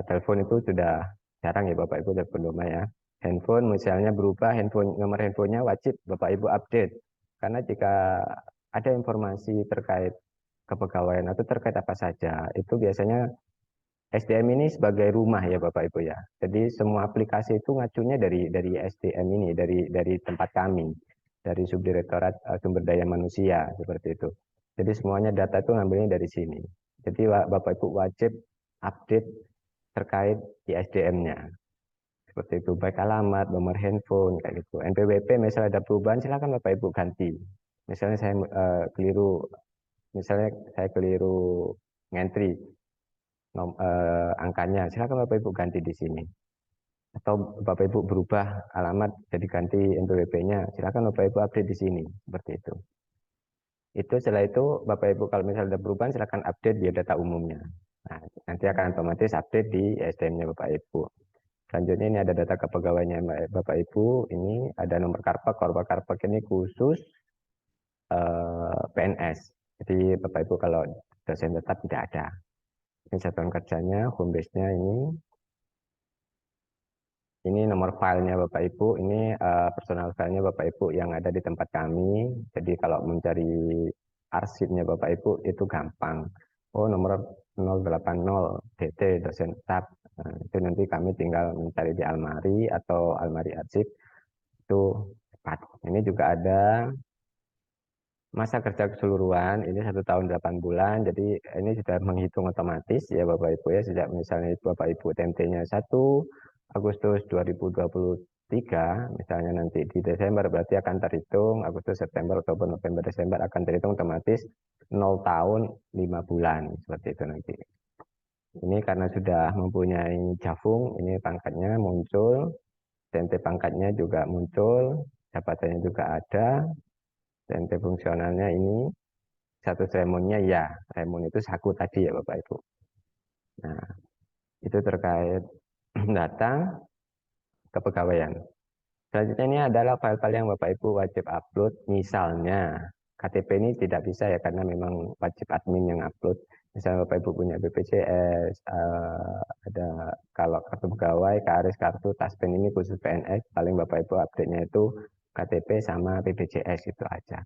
Speaker 1: Telepon itu sudah jarang ya Bapak Ibu telepon rumah ya. Handphone misalnya berubah, nomor handphonenya wajib Bapak Ibu update. Karena jika ada informasi terkait kepegawaian atau terkait apa saja, itu biasanya SDM ini sebagai rumah ya Bapak Ibu ya. Jadi semua aplikasi itu ngacunya dari SDM ini, dari tempat kami, dari Subdirektorat Sumber Daya Manusia seperti itu. Jadi semuanya data itu ngambilnya dari sini. Jadi Bapak Ibu wajib update terkait ISDM-nya. Seperti itu, baik alamat, nomor handphone, kayak gitu. NPWP misalnya ada perubahan, silakan Bapak Ibu ganti. Misalnya saya keliru ngentri angkanya, silakan Bapak Ibu ganti di sini. Atau Bapak Ibu berubah alamat jadi ganti NPWP-nya, silakan Bapak Ibu update di sini, seperti itu. Itu setelah itu Bapak Ibu kalau misalnya ada perubahan, silakan update biodata umumnya. Nah, nanti akan otomatis update di SDM-nya Bapak Ibu. Selanjutnya ini ada data kepegawaiannya Bapak Ibu. Ini ada nomor karpet. Karpet ini khusus PNS. Jadi Bapak Ibu kalau dosen tetap tidak ada. Ini satuan kerjanya, home base-nya ini. Ini nomor filenya Bapak Ibu. Ini personal filenya Bapak Ibu yang ada di tempat kami. Jadi kalau mencari arsipnya Bapak Ibu itu gampang. Oh, nomor 080 DT dosen tetap. Nah, itu nanti kami tinggal mencari di almari atau almari arsip itu cepat. Ini juga ada masa kerja keseluruhan, ini 1 tahun 8 bulan, jadi ini sudah menghitung otomatis ya Bapak Ibu ya, sejak misalnya Bapak Ibu TMT-nya 1 Agustus 2023, misalnya nanti di Desember berarti akan terhitung Agustus, September, Oktober, November, Desember akan terhitung otomatis 0 tahun 5 bulan, seperti itu nanti. Ini karena sudah mempunyai Jafung, ini pangkatnya muncul, TMT pangkatnya juga muncul, jabatannya juga ada, TMT fungsionalnya ini, satu remonnya ya, remon itu saku tadi ya Bapak Ibu. Nah, itu terkait data kepegawaian. Selanjutnya ini adalah file-file yang Bapak Ibu wajib upload, misalnya KTP ini tidak bisa ya karena memang wajib admin yang upload. Misalnya Bapak Ibu punya BPJS, ada kalau kartu pegawai, KRS, kartu, taspen ini khusus PNS, paling Bapak Ibu update-nya itu KTP sama BPJS itu aja.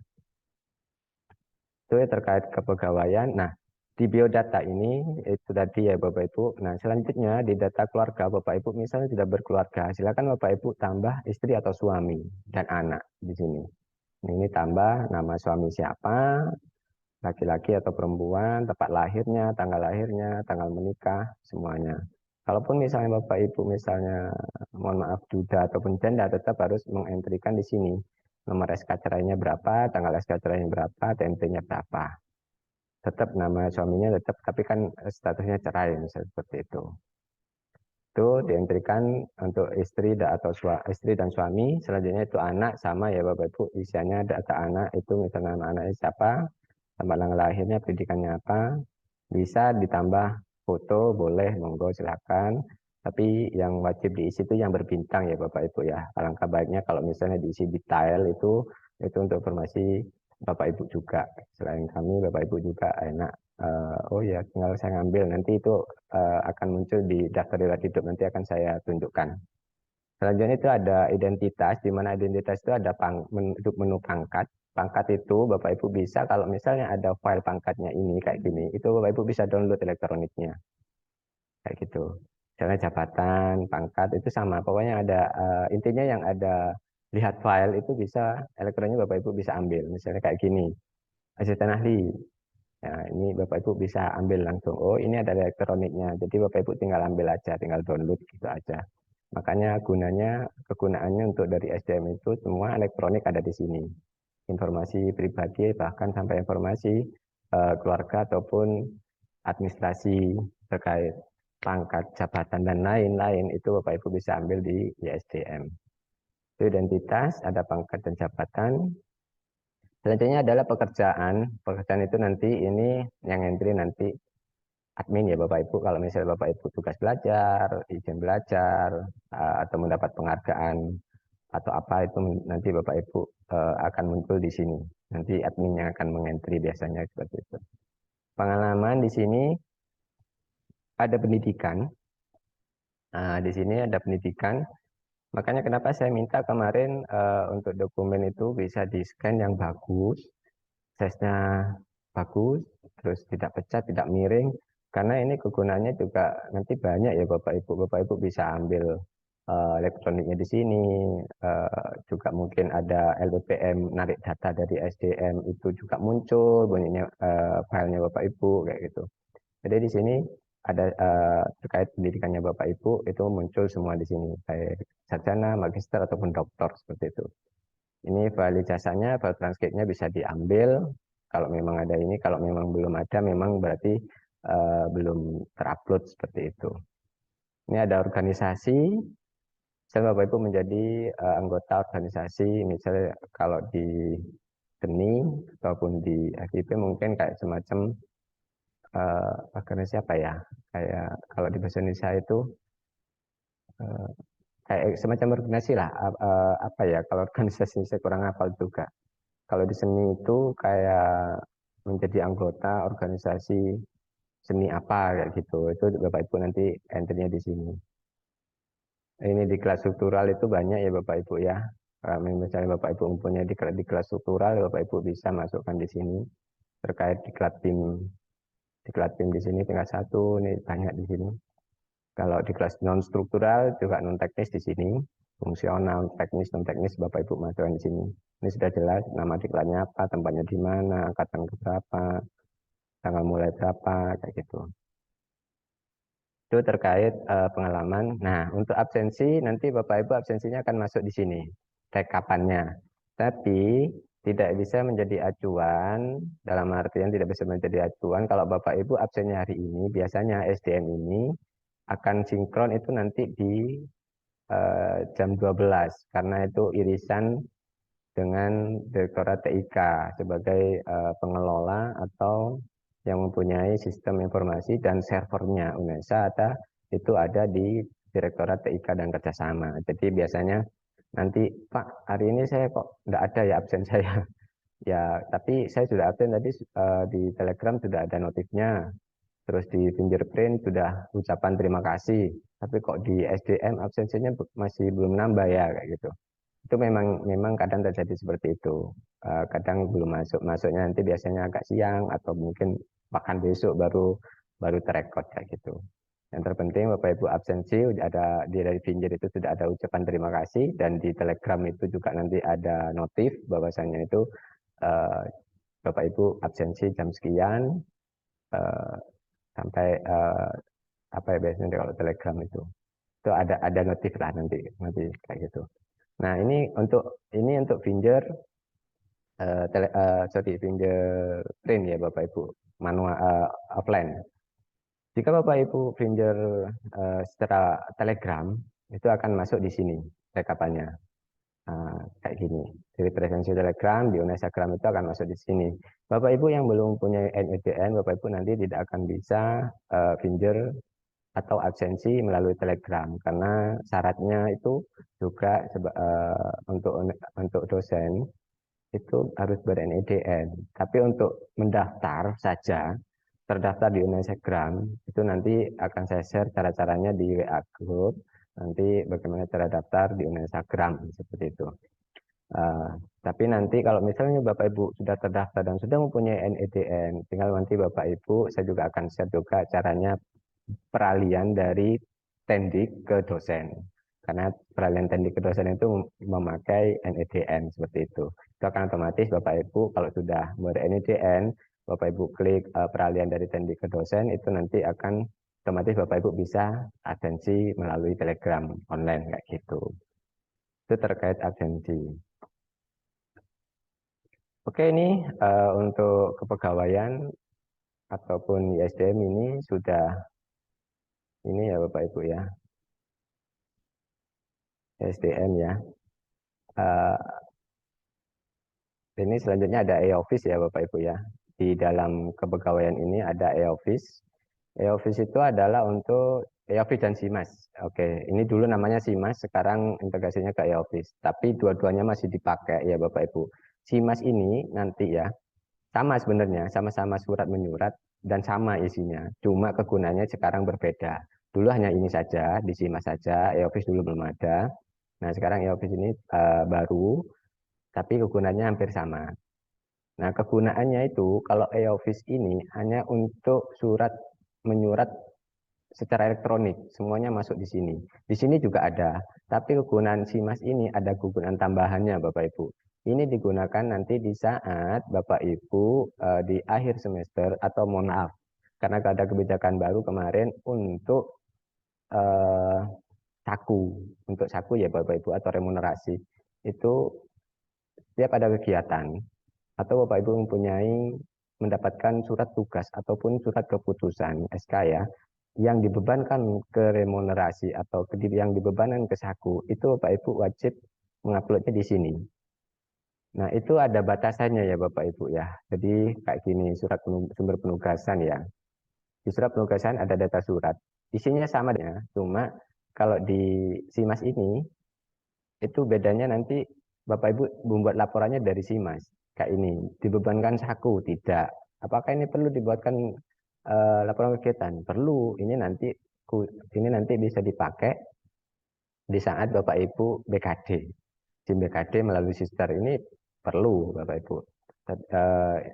Speaker 1: Itu terkait kepegawaian. Nah, di biodata ini itu tadi ya Bapak Ibu. Nah, selanjutnya di data keluarga Bapak Ibu misalnya sudah berkeluarga, silakan Bapak Ibu tambah istri atau suami dan anak di sini. Ini tambah nama suami siapa, laki-laki atau perempuan, tempat lahirnya, tanggal menikah, semuanya. Kalaupun misalnya Bapak Ibu misalnya mohon maaf duda ataupun janda, tetap harus mengentrikan di sini. Nomor SK cerainya berapa, tanggal SK cerainya berapa, TMP-nya berapa. Tetap nama suaminya tetap, tapi kan statusnya cerai misalnya seperti itu. Itu dientrikan untuk istri atau istri dan suami. Selanjutnya itu anak sama ya Bapak Ibu, isiannya data anak itu misalnya nama anaknya siapa, tanggal lahirnya, pendidikannya apa, Bisa ditambah foto, boleh, monggo silakan. Tapi yang wajib diisi itu yang berbintang ya Bapak Ibu ya. Alangkah baiknya kalau misalnya diisi detail itu untuk informasi Bapak Ibu juga. Selain kami, Bapak Ibu juga enak. Oh ya, tinggal saya ngambil. Nanti itu akan muncul di daftar riwayat hidup. Nanti akan saya tunjukkan. Selanjutnya itu ada identitas, di mana identitas itu ada menu pangkat. Pangkat itu Bapak Ibu bisa, kalau misalnya ada file pangkatnya ini kayak gini, itu Bapak Ibu bisa download elektroniknya. Kayak gitu. Misalnya jabatan, pangkat, itu sama. Pokoknya ada, intinya yang ada lihat file itu bisa, elektroniknya Bapak Ibu bisa ambil. Misalnya kayak gini, asisten ahli. Ya, ini Bapak Ibu bisa ambil langsung. Oh, ini ada elektroniknya. Jadi Bapak Ibu tinggal ambil aja, tinggal download gitu aja. Makanya kegunaannya untuk dari SDM itu semua elektronik ada di sini. Informasi pribadi bahkan sampai informasi keluarga ataupun administrasi terkait pangkat, jabatan dan lain-lain itu Bapak Ibu bisa ambil di ISDM. Itu identitas, ada pangkat dan jabatan. Selanjutnya adalah pekerjaan. Pekerjaan itu nanti ini yang entry nanti admin ya Bapak Ibu. Kalau misalnya Bapak Ibu tugas belajar, izin belajar, atau mendapat penghargaan atau apa itu nanti Bapak Ibu akan muncul di sini. Nanti adminnya akan mengentry biasanya seperti itu. Pengalaman di sini ada pendidikan. Nah, di sini ada pendidikan. Makanya kenapa saya minta kemarin untuk dokumen itu bisa di-scan yang bagus, size-nya bagus, terus tidak pecah, tidak miring, karena ini kegunaannya juga nanti banyak ya Bapak Ibu. Bapak Ibu bisa ambil elektroniknya di sini, juga mungkin ada LPPM narik data dari SDM itu juga muncul bunyinya filenya Bapak Ibu kayak gitu. Jadi di sini ada terkait pendidikannya Bapak Ibu itu muncul semua di sini, baik sarjana, magister ataupun doktor seperti itu. Ini file ijazahnya, file transkripnya bisa diambil. Kalau memang ada ini, kalau memang belum ada, memang berarti belum terupload seperti itu. Ini ada organisasi. Misalnya Bapak Ibu menjadi anggota organisasi, misalnya kalau di seni ataupun di FIP mungkin kayak semacam organisasi apa ya? Kayak kalau di bahasa Indonesia itu kayak semacam organisasi lah. Apa ya? Kalau organisasi saya kurang hafal juga. Kalau di seni itu kayak menjadi anggota organisasi seni apa kayak gitu. Itu Bapak Ibu nanti entry-nya di sini. Ini di kelas struktural itu banyak ya Bapak Ibu ya. Kalau misalnya Bapak Ibu mempunyai di kelas struktural, Bapak Ibu bisa masukkan di sini. Terkait di kelas tim di sini tinggal satu, ini banyak di sini. Kalau di kelas non struktural juga non teknis di sini. Fungsional, teknis, non teknis Bapak Ibu masukkan di sini. Ini sudah jelas nama diklatnya apa, tempatnya di mana, angkatan berapa, tanggal mulai berapa, kayak gitu. Itu terkait pengalaman. Nah, untuk absensi nanti Bapak Ibu absensinya akan masuk di sini, rekapannya. Tapi tidak bisa menjadi acuan, dalam artian tidak bisa menjadi acuan kalau Bapak Ibu absennya hari ini, biasanya SDM ini akan sinkron itu nanti di jam 12, karena itu irisan dengan Direktorat TIK sebagai pengelola atau yang mempunyai sistem informasi dan servernya UNESA itu ada di Direktorat TIK dan Kerjasama. Jadi biasanya nanti Pak hari ini saya kok enggak ada ya absen saya. Ya, tapi saya sudah absen tadi di Telegram sudah ada notifnya. Terus di fingerprint sudah ucapan terima kasih. Tapi kok di SDM absensinya masih belum nambah ya kayak gitu. Itu memang kadang terjadi seperti itu. Kadang belum masuknya nanti biasanya agak siang atau mungkin bahkan besok baru terekod kayak gitu. Yang terpenting Bapak Ibu absensi ada dari Finger itu sudah ada ucapan terima kasih, dan di Telegram itu juga nanti ada notif bahwasanya itu Bapak Ibu absensi jam sekian sampai apa ya biasanya kalau Telegram itu ada notif lah nanti kayak gitu. Nah ini untuk Finger fingerprint ya Bapak Ibu, manual offline. Jika Bapak Ibu finger secara Telegram itu akan masuk di sini rekapannya. Kayak gini. Dari presensi Telegram di Unesagram itu akan masuk di sini. Bapak Ibu yang belum punya NIDN, Bapak Ibu nanti tidak akan bisa finger atau absensi melalui Telegram karena syaratnya itu juga untuk dosen itu harus ber-NIDN. Tapi untuk mendaftar saja, terdaftar di Unesagram, itu nanti akan saya share cara-caranya di WA Group. Nanti bagaimana cara daftar di Unesagram, seperti itu. Tapi nanti kalau misalnya Bapak Ibu sudah terdaftar dan sudah mempunyai NIDN, tinggal nanti Bapak Ibu, saya juga akan share juga caranya peralihan dari tendik ke dosen. Karena peralihan tendik ke dosen itu memakai NIDN seperti itu. Itu akan otomatis Bapak Ibu kalau sudah ber-NIDN, Bapak Ibu klik peralihan dari tendik ke dosen, itu nanti akan otomatis Bapak Ibu bisa absensi melalui Telegram online kayak gitu. Itu terkait absensi. Oke, ini untuk kepegawaian ataupun ISDM ini sudah ini ya Bapak Ibu ya. ISDM ya. Ini selanjutnya ada e-office ya Bapak Ibu ya. Di dalam kepegawaian ini ada e-office. E-office itu adalah untuk e-office dan SIMAS. Oke, ini dulu namanya SIMAS, sekarang integrasinya ke e-office. Tapi dua-duanya masih dipakai ya Bapak Ibu. SIMAS ini nanti ya, sama sebenarnya, sama-sama surat menyurat dan sama isinya. Cuma kegunaannya sekarang berbeda. Dulu hanya ini saja, di SIMAS saja, e-office dulu belum ada. Nah sekarang e-office ini baru, tapi kegunaannya hampir sama. Nah, kegunaannya itu kalau e-office ini hanya untuk surat menyurat secara elektronik, semuanya masuk di sini. Di sini juga ada, tapi kegunaan SIMAS ini ada kegunaan tambahannya Bapak Ibu. Ini digunakan nanti di saat Bapak Ibu di akhir semester atau mohon maaf, karena ada kebijakan baru kemarin untuk untuk saku ya Bapak Ibu atau remunerasi itu setiap ada kegiatan atau Bapak Ibu mempunyai mendapatkan surat tugas ataupun surat keputusan SK ya yang dibebankan ke remunerasi atau yang dibebankan ke saku itu Bapak Ibu wajib menguploadnya di sini. Nah itu ada batasannya ya Bapak Ibu ya. Jadi kayak gini surat sumber penugasan ya. Di surat penugasan ada data surat. Isinya sama ya, cuma kalau di SIMAS ini itu bedanya nanti Bapak Ibu membuat laporannya dari SIMAS. Kayak ini, dibebankan saku, tidak. Apakah ini perlu dibuatkan laporan kegiatan? Perlu. Ini nanti bisa dipakai di saat Bapak Ibu BKD. SIM BKD melalui sister ini perlu Bapak Ibu.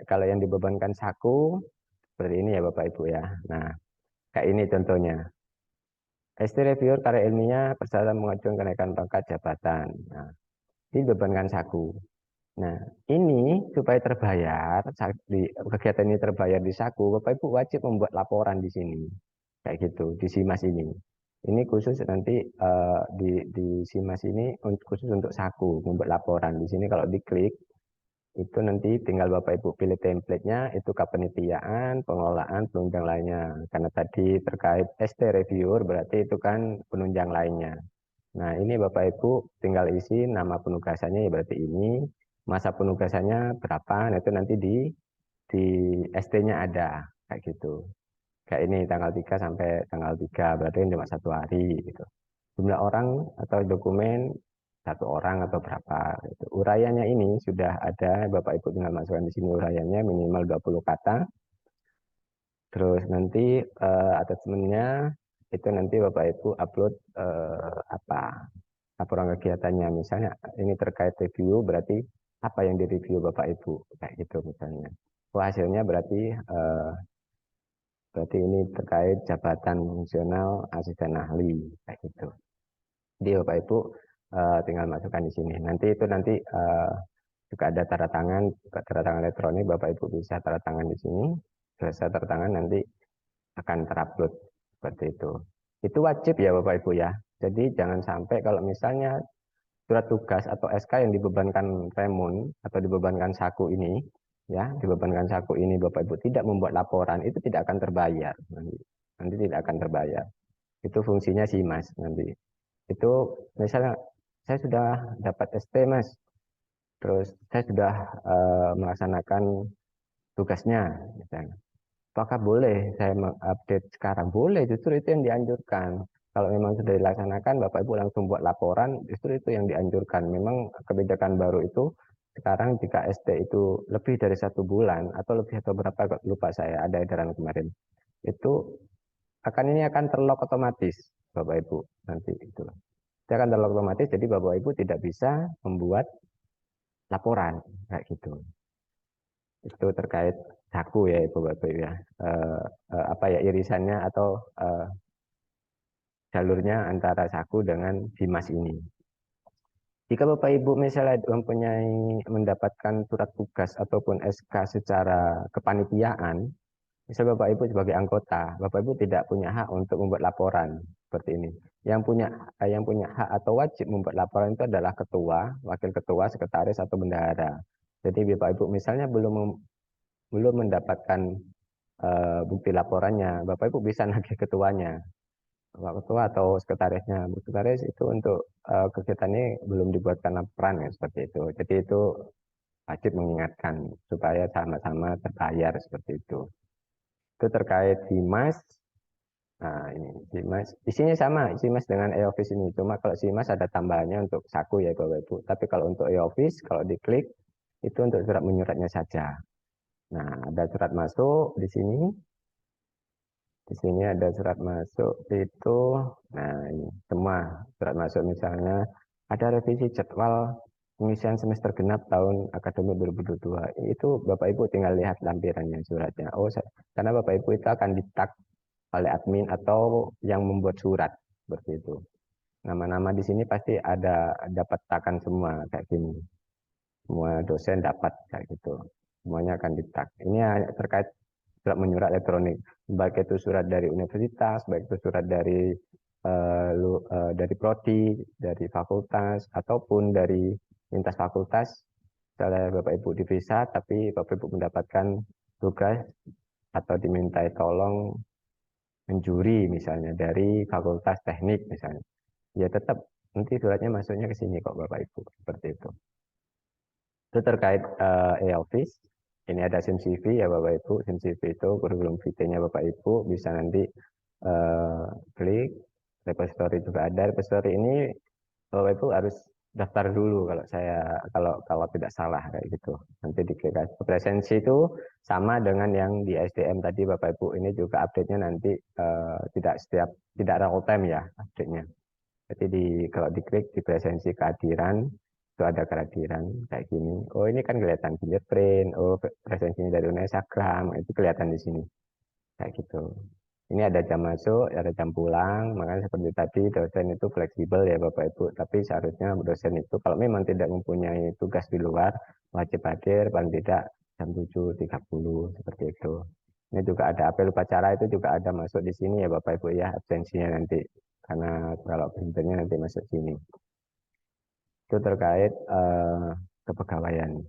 Speaker 1: Kalau yang dibebankan saku seperti ini ya Bapak Ibu ya. Nah, kayak ini contohnya. ST reviewer karya ilmiah persyaratan mengajukan kenaikan pangkat jabatan. Nah, dibebankan saku. Nah, ini supaya terbayar, kegiatan ini terbayar di saku, Bapak Ibu wajib membuat laporan di sini. Kayak gitu, di SIMAS ini. Ini khusus nanti di SIMAS ini khusus untuk saku, membuat laporan. Di sini kalau diklik, itu nanti tinggal Bapak Ibu pilih template-nya, itu kepanitiaan, pengelolaan, penunjang lainnya. Karena tadi terkait ST reviewer, berarti itu kan penunjang lainnya. Nah, ini Bapak Ibu tinggal isi nama penugasannya ya berarti ini, masa penugasannya berapa, nah itu nanti di ST-nya ada kayak gitu. Kayak ini tanggal 3 sampai tanggal 3 berarti cuma 1 hari gitu. Jumlah orang atau dokumen 1 orang atau berapa gitu. Uraiannya ini sudah ada, Bapak Ibu tinggal masukkan di sini uraiannya minimal 20 kata. Terus nanti attachment-nya itu nanti Bapak Ibu upload laporan kegiatannya. Misalnya ini terkait review, berarti apa yang direview Bapak Ibu kayak gitu misalnya. Hasilnya berarti ini terkait jabatan fungsional asisten ahli kayak gitu. Jadi Bapak Ibu tinggal masukkan di sini. Nanti itu juga ada tanda tangan elektronik, Bapak Ibu bisa tanda tangan di sini. Selesai tanda tangan nanti akan terupload seperti itu. Itu wajib ya Bapak Ibu ya. Jadi jangan sampai kalau misalnya surat tugas atau SK yang dibebankan Remun atau dibebankan saku ini, ya dibebankan saku ini Bapak Ibu tidak membuat laporan, itu tidak akan terbayar nanti tidak akan terbayar. Itu fungsinya SIMAS nanti. Itu misalnya saya sudah dapat ST Mas, terus saya sudah melaksanakan tugasnya misalnya. Apakah boleh saya mengupdate sekarang? Boleh, justru itu yang dianjurkan. Kalau memang sudah dilaksanakan, Bapak Ibu langsung buat laporan, justru itu yang dianjurkan. Memang kebijakan baru itu sekarang jika ST itu lebih dari 1 bulan atau lebih atau berapa lupa saya, ada edaran kemarin. Itu ini akan terlock otomatis, Bapak Ibu nanti itu. Dia akan terlock otomatis, jadi Bapak Ibu tidak bisa membuat laporan kayak gitu. Itu terkait saku ya Ibu Bapak ya. Apa ya irisannya atau jalurnya antara saku dengan Dimas ini. Jika Bapak Ibu misalnya mendapatkan surat tugas ataupun SK secara kepanitiaan, misal Bapak Ibu sebagai anggota, Bapak Ibu tidak punya hak untuk membuat laporan seperti ini. Yang punya hak atau wajib membuat laporan itu adalah ketua, wakil ketua, sekretaris atau bendahara. Jadi Bapak Ibu misalnya belum mendapatkan bukti laporannya, Bapak Ibu bisa nagih ketuanya, ketua atau sekretarisnya. Sekretaris itu untuk kegiatan ini belum dibuatkan laporan ya, seperti itu. Jadi itu wajib mengingatkan supaya sama-sama terbayar seperti itu. Itu terkait Dimas. Nah ini Dimas, isinya sama Dimas dengan e-office ini. Cuma kalau Dimas ada tambahannya untuk saku ya Bapak Ibu. Tapi kalau untuk e-office, kalau diklik itu untuk surat menyuratnya saja. Nah ada surat masuk di sini. Di sini ada surat masuk itu, nah ini semua surat masuk misalnya ada revisi jadwal pengisian semester genap tahun akademik 2022. Itu Bapak Ibu tinggal lihat lampirannya suratnya. Karena Bapak Ibu itu akan di-tag oleh admin atau yang membuat surat seperti itu. Nama-nama di sini pasti ada dapat takan semua kayak gini. Semua dosen dapat kayak gitu. Semuanya akan di-tag. Ini terkait surat menyurat elektronik, baik itu surat dari universitas, baik itu surat dari prodi, dari fakultas, ataupun dari lintas fakultas. Misalnya Bapak Ibu di visa, tapi Bapak Ibu mendapatkan tugas atau dimintai tolong menjuri misalnya dari fakultas teknik misalnya. Ya tetap nanti suratnya masuknya ke sini kok Bapak Ibu, seperti itu. Itu terkait e-office. Ini ada SIM-CV ya Bapak Ibu. SIM-CV itu kurikulum vitae-nya Bapak Ibu bisa nanti klik. Repository juga ada. Repository ini Bapak Ibu harus daftar dulu kalau tidak salah kayak gitu. Nanti diklik. Presensi itu sama dengan yang di SDM tadi Bapak Ibu. Ini juga update-nya nanti tidak real time ya update-nya. Jadi kalau diklik di presensi kehadiran itu ada kehadiran kayak gini. Oh ini kan kelihatan fingerprint. Oh presensinya dari Unasagram itu kelihatan di sini kayak gitu. Ini ada jam masuk, ada jam pulang. Makanya seperti tadi dosen itu fleksibel ya Bapak Ibu. Tapi seharusnya dosen itu kalau memang tidak mempunyai tugas di luar wajib hadir paling tidak jam 7.30 seperti itu. Ini juga ada apel upacara itu juga ada masuk di sini ya Bapak Ibu ya absensinya nanti karena kalau printernya nanti masuk sini. Itu terkait kepegawaian.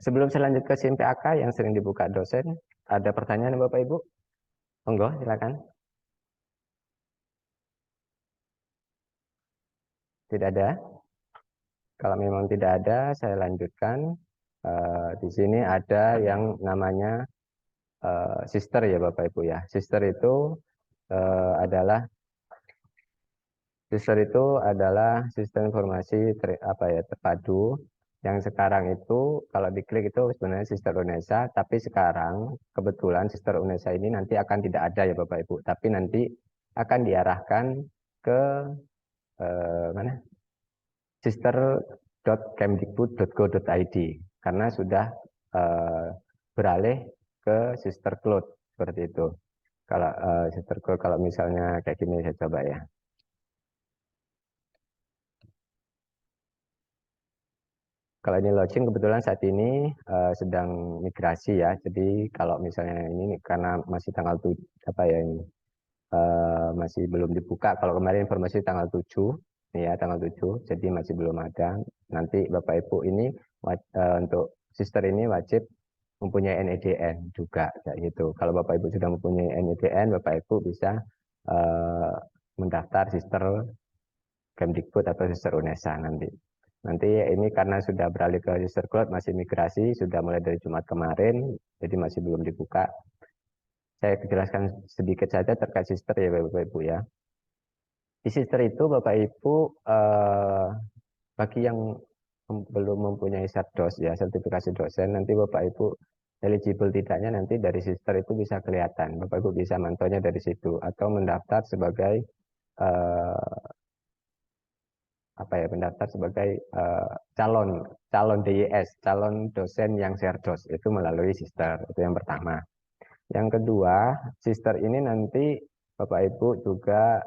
Speaker 1: Sebelum saya lanjut ke SIM PAK yang sering dibuka dosen, ada pertanyaan Bapak Ibu? Monggo, silakan. Tidak ada? Kalau memang tidak ada, saya lanjutkan. Di sini ada yang namanya sister ya Bapak Ibu ya. Sister itu adalah sistem informasi terpadu yang sekarang itu kalau diklik itu sebenarnya Sister Unesa, tapi sekarang kebetulan Sister Unesa ini nanti akan tidak ada ya Bapak Ibu, tapi nanti akan diarahkan ke mana? sister.kemdikbud.go.id karena sudah beralih ke Sister Cloud seperti itu. Kalau Sister Cloud kalau misalnya kayak gini saya coba ya. Kalau ini login kebetulan saat ini sedang migrasi ya. Jadi kalau misalnya ini karena masih tanggal ini masih belum dibuka. Kalau kemarin informasi tanggal 7 ya tanggal 7. Jadi masih belum ada. Nanti Bapak Ibu ini untuk sister ini wajib mempunyai NIDN juga kayak gitu. Kalau Bapak Ibu sudah mempunyai NIDN, Bapak Ibu bisa mendaftar sister Kemdikbud atau Sister UNESA nanti. Nanti ini karena sudah beralih ke Sister Cloud, masih migrasi, sudah mulai dari Jumat kemarin, jadi masih belum dibuka. Saya jelaskan sedikit saja terkait Sister ya Bapak Ibu ya. Di Sister itu Bapak Ibu bagi yang belum mempunyai Serdos ya, sertifikasi dosen, nanti Bapak Ibu eligible tidaknya nanti dari Sister itu bisa kelihatan. Bapak Ibu bisa mantaunya dari situ atau mendaftar sebagai mendaftar sebagai calon DYS, calon dosen yang Serdos itu melalui Sister. Itu yang pertama. Yang kedua, Sister ini nanti Bapak Ibu juga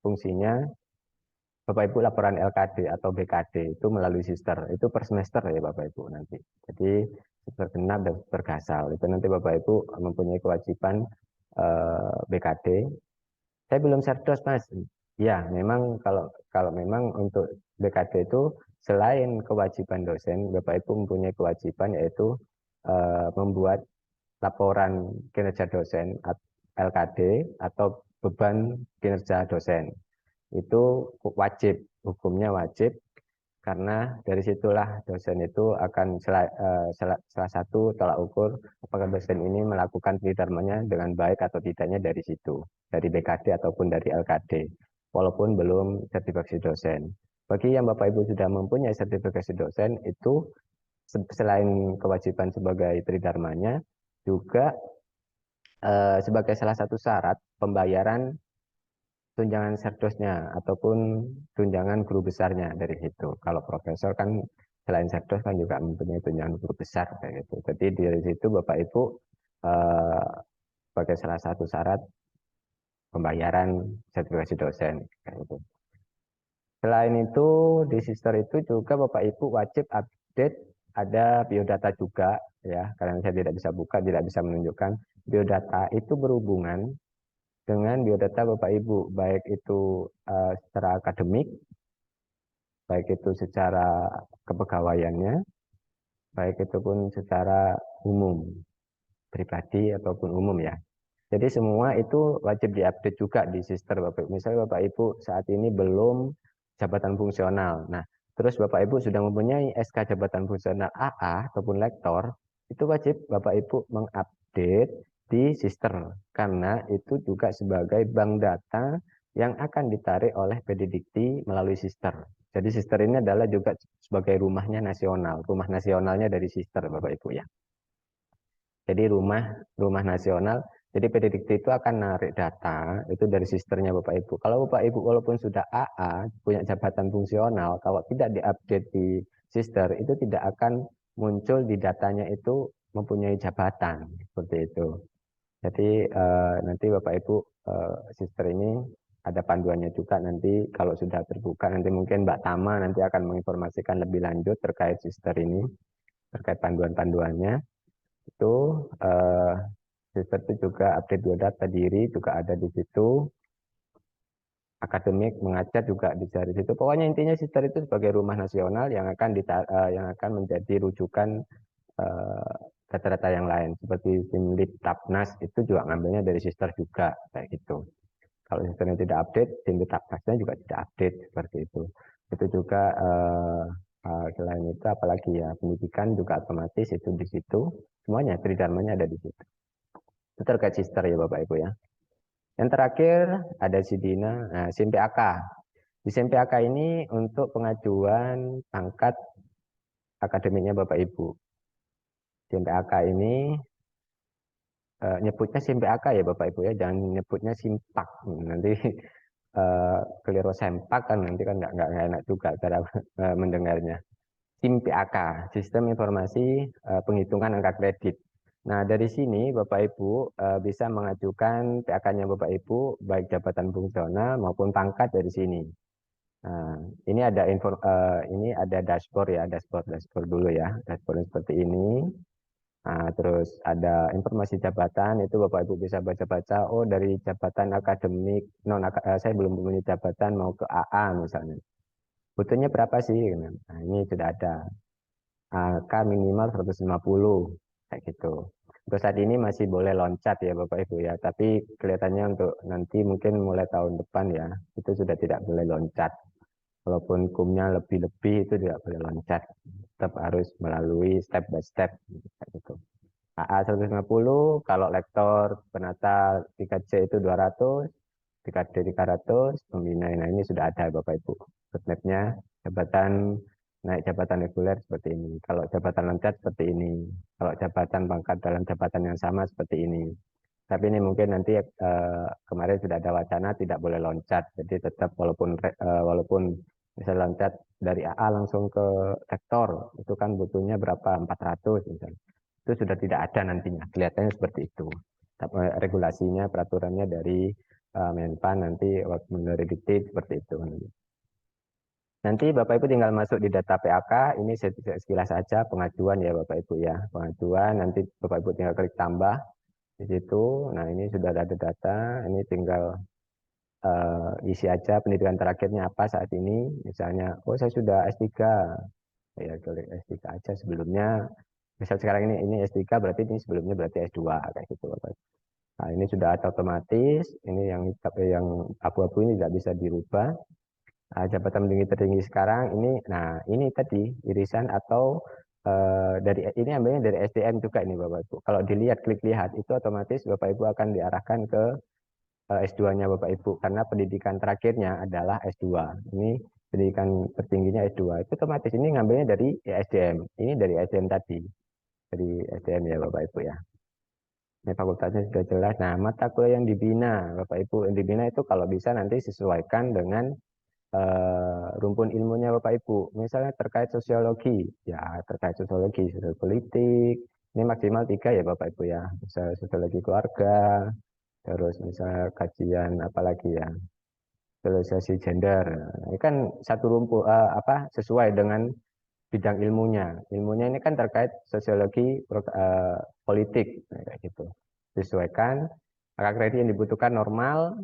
Speaker 1: fungsinya Bapak Ibu laporan LKD atau BKD itu melalui Sister. Itu per semester ya Bapak Ibu nanti. Jadi Sister genap dan Sister gasal. Itu nanti Bapak Ibu mempunyai kewajiban BKD. Saya belum Serdos Mas. Ya, memang kalau memang untuk BKD itu selain kewajiban dosen, Bapak Ibu mempunyai kewajiban yaitu membuat laporan kinerja dosen LKD atau beban kinerja dosen. Itu wajib, hukumnya wajib, karena dari situlah dosen itu akan salah satu tolak ukur apakah dosen ini melakukan tridharmanya dengan baik atau tidaknya dari situ, dari BKD ataupun dari LKD, walaupun belum sertifikasi dosen. Bagi yang Bapak Ibu sudah mempunyai sertifikasi dosen, itu selain kewajiban sebagai tridharmanya, juga sebagai salah satu syarat pembayaran tunjangan serdosnya ataupun tunjangan guru besarnya dari situ. Kalau profesor kan selain serdos kan juga mempunyai tunjangan guru besar kayak gitu. Jadi dari situ Bapak Ibu sebagai salah satu syarat pembayaran sertifikasi dosen kayak gitu. Selain itu di Sister itu juga Bapak Ibu wajib update, ada biodata juga ya, karena saya tidak bisa buka, tidak bisa menunjukkan. Biodata itu berhubungan dengan biodata Bapak Ibu, baik itu secara akademik, baik itu secara kepegawaiannya, baik itu pun secara umum, pribadi ataupun umum ya. Jadi semua itu wajib diupdate juga di Sister Bapak Ibu. Misalnya Bapak Ibu saat ini belum jabatan fungsional. Nah, terus Bapak Ibu sudah mempunyai SK jabatan fungsional AA ataupun lektor, itu wajib Bapak Ibu mengupdate di Sister, karena itu juga sebagai bank data yang akan ditarik oleh PDDikti melalui Sister. Jadi Sister ini adalah juga sebagai rumahnya nasional, rumah nasionalnya dari Sister Bapak Ibu ya. Jadi rumah nasional. Jadi PDDikti itu akan narik data itu dari Sisternya Bapak Ibu. Kalau Bapak Ibu walaupun sudah AA, punya jabatan fungsional, kalau tidak diupdate di Sister, itu tidak akan muncul di datanya itu mempunyai jabatan seperti itu. Jadi nanti Bapak Ibu Sister ini ada panduannya juga, nanti kalau sudah terbuka nanti mungkin Mbak Tama nanti akan menginformasikan lebih lanjut terkait Sister ini, terkait panduan-panduannya. Itu Sister itu juga update biodata diri juga ada di situ. Akademik mengajar juga di situ. Pokoknya intinya Sister itu sebagai rumah nasional yang akan menjadi rujukan data-data yang lain seperti Simlip Tapnas itu juga ngambilnya dari Sister juga kayak gitu. Kalau Sisternya tidak update, Simlip Tapnasnya juga tidak update seperti itu. Itu juga selain itu apalagi ya pendidikan juga otomatis itu di situ. Semuanya tridharmanya ada di situ. Itu terkait Sister ya Bapak Ibu ya. Yang terakhir ada Sidina, SIM PAK. Di SIM PAK ini untuk pengajuan pangkat akademiknya Bapak Ibu. SIM PAK ini nyebutnya SIM PAK ya Bapak Ibu ya, jangan nyebutnya SIMPAK. Nanti keliru sempak kan nanti kan nggak enak juga cara mendengarnya. SIM PAK, Sistem Informasi Penghitungan Angka Kredit. Nah, dari sini Bapak Ibu bisa mengajukan PAK-nya Bapak Ibu, baik jabatan fungsional maupun pangkat dari sini. Nah, ini ada dashboard ya, dashboard dulu ya, dashboard seperti ini. Nah, terus ada informasi jabatan, itu Bapak Ibu bisa baca-baca, oh dari jabatan akademik, saya belum punya jabatan mau ke AA misalnya. Butuhnya berapa sih? Nah, ini sudah ada. Angka minimal 150 kayak gitu. Untuk saat ini masih boleh loncat ya Bapak Ibu ya, tapi kelihatannya untuk nanti mungkin mulai tahun depan ya, itu sudah tidak boleh loncat. Walaupun kumnya lebih-lebih itu tidak boleh loncat, tetap harus melalui step by step gitu. AA 150, kalau lektor penata 3C itu 200, 3D 300, pembina. Nah ini sudah ada Bapak Ibu. Roadmap-nya jabatan naik jabatan reguler seperti ini. Kalau jabatan loncat seperti ini. Kalau jabatan pangkat dalam jabatan yang sama seperti ini. Tapi ini mungkin nanti kemarin sudah ada wacana tidak boleh loncat. Jadi tetap walaupun misalnya loncat dari AA langsung ke rektor, itu kan butuhnya berapa? 400 misalnya. Itu sudah tidak ada nantinya. Kelihatannya seperti itu. Regulasinya, peraturannya dari Menpan nanti waktu meneliti seperti itu. Nanti Bapak Ibu tinggal masuk di data PAK, ini sekilas saja pengajuan ya Bapak Ibu ya. Pengajuan, nanti Bapak Ibu tinggal klik tambah di situ. Nah ini sudah ada data, ini tinggal isi aja pendidikan terakhirnya apa saat ini. Misalnya, oh saya sudah S3, ya klik S3 aja sebelumnya. Misal sekarang ini S3 berarti ini sebelumnya berarti S2 kayak gitu Bapak Ibu. Nah, ini sudah ada otomatis, ini yang abu-abu ini tidak bisa dirubah. Nah, jabatan pentinggi tertinggi sekarang ini tadi irisan atau dari ini ambilnya dari SDM juga ini Bapak Ibu. Kalau dilihat klik lihat itu otomatis Bapak Ibu akan diarahkan ke S2-nya Bapak Ibu karena pendidikan terakhirnya adalah S2. Ini pendidikan tertingginya S2. Itu otomatis ini ngambilnya dari SDM. Ini dari SDM tadi. Dari SDM ya Bapak Ibu ya. Ini fakultasnya sudah jelas. Nah, mata kuliah yang dibina, Bapak Ibu, yang dibina itu kalau bisa nanti sesuaikan dengan rumpun ilmunya Bapak Ibu. Misalnya terkait sosiologi, ya terkait sosiologi, sosiologi politik. Ini maksimal 3 ya Bapak Ibu ya. Misalnya sosiologi keluarga, terus misalnya kajian apalagi ya, sosialisasi gender. Ini kan satu rumpun sesuai dengan bidang ilmunya. Ilmunya ini kan terkait sosiologi politik kayak gitu. Disesuaikan angka kredit yang dibutuhkan normal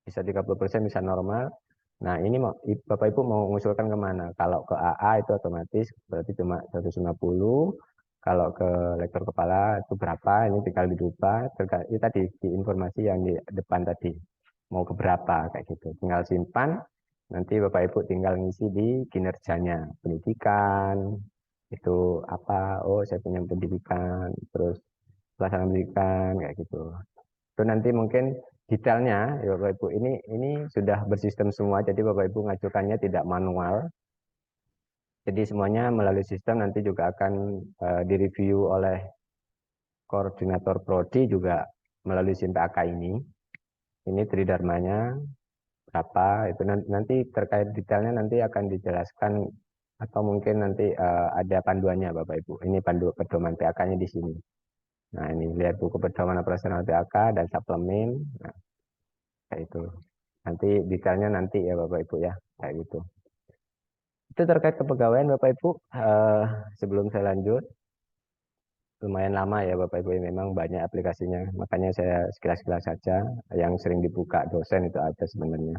Speaker 1: bisa 30% bisa normal. Nah, ini Bapak Ibu mau mengusulkan kemana? Kalau ke AA itu otomatis berarti cuma 150. Kalau ke lektor kepala itu berapa? Ini tinggal dirubah. Itu tadi di informasi yang di depan tadi. Mau ke berapa kayak gitu. Tinggal simpan. Nanti Bapak Ibu tinggal ngisi di kinerjanya. Pendidikan, itu apa? Oh, saya punya pendidikan. Terus pelaksanaan pendidikan kayak gitu. Itu nanti mungkin detailnya ya Bapak Ibu ini sudah bersistem semua jadi Bapak Ibu ngajukannya tidak manual. Jadi semuanya melalui sistem nanti juga akan direview oleh koordinator prodi juga melalui SIMPAK ini. Ini tridharmanya berapa itu nanti terkait detailnya nanti akan dijelaskan atau mungkin nanti ada panduannya Bapak Ibu. Ini pedoman PAK-nya di sini. Nah, ini lihat buku pedoman operasional PAK dan suplemen. Nah, kayak itu. Nanti detailnya nanti ya Bapak Ibu ya, kayak gitu. Itu terkait kepegawaian Bapak Ibu. Sebelum saya lanjut, lumayan lama ya Bapak Ibu, memang banyak aplikasinya. Makanya saya sekilas-sekilas saja yang sering dibuka dosen itu ada sebenarnya.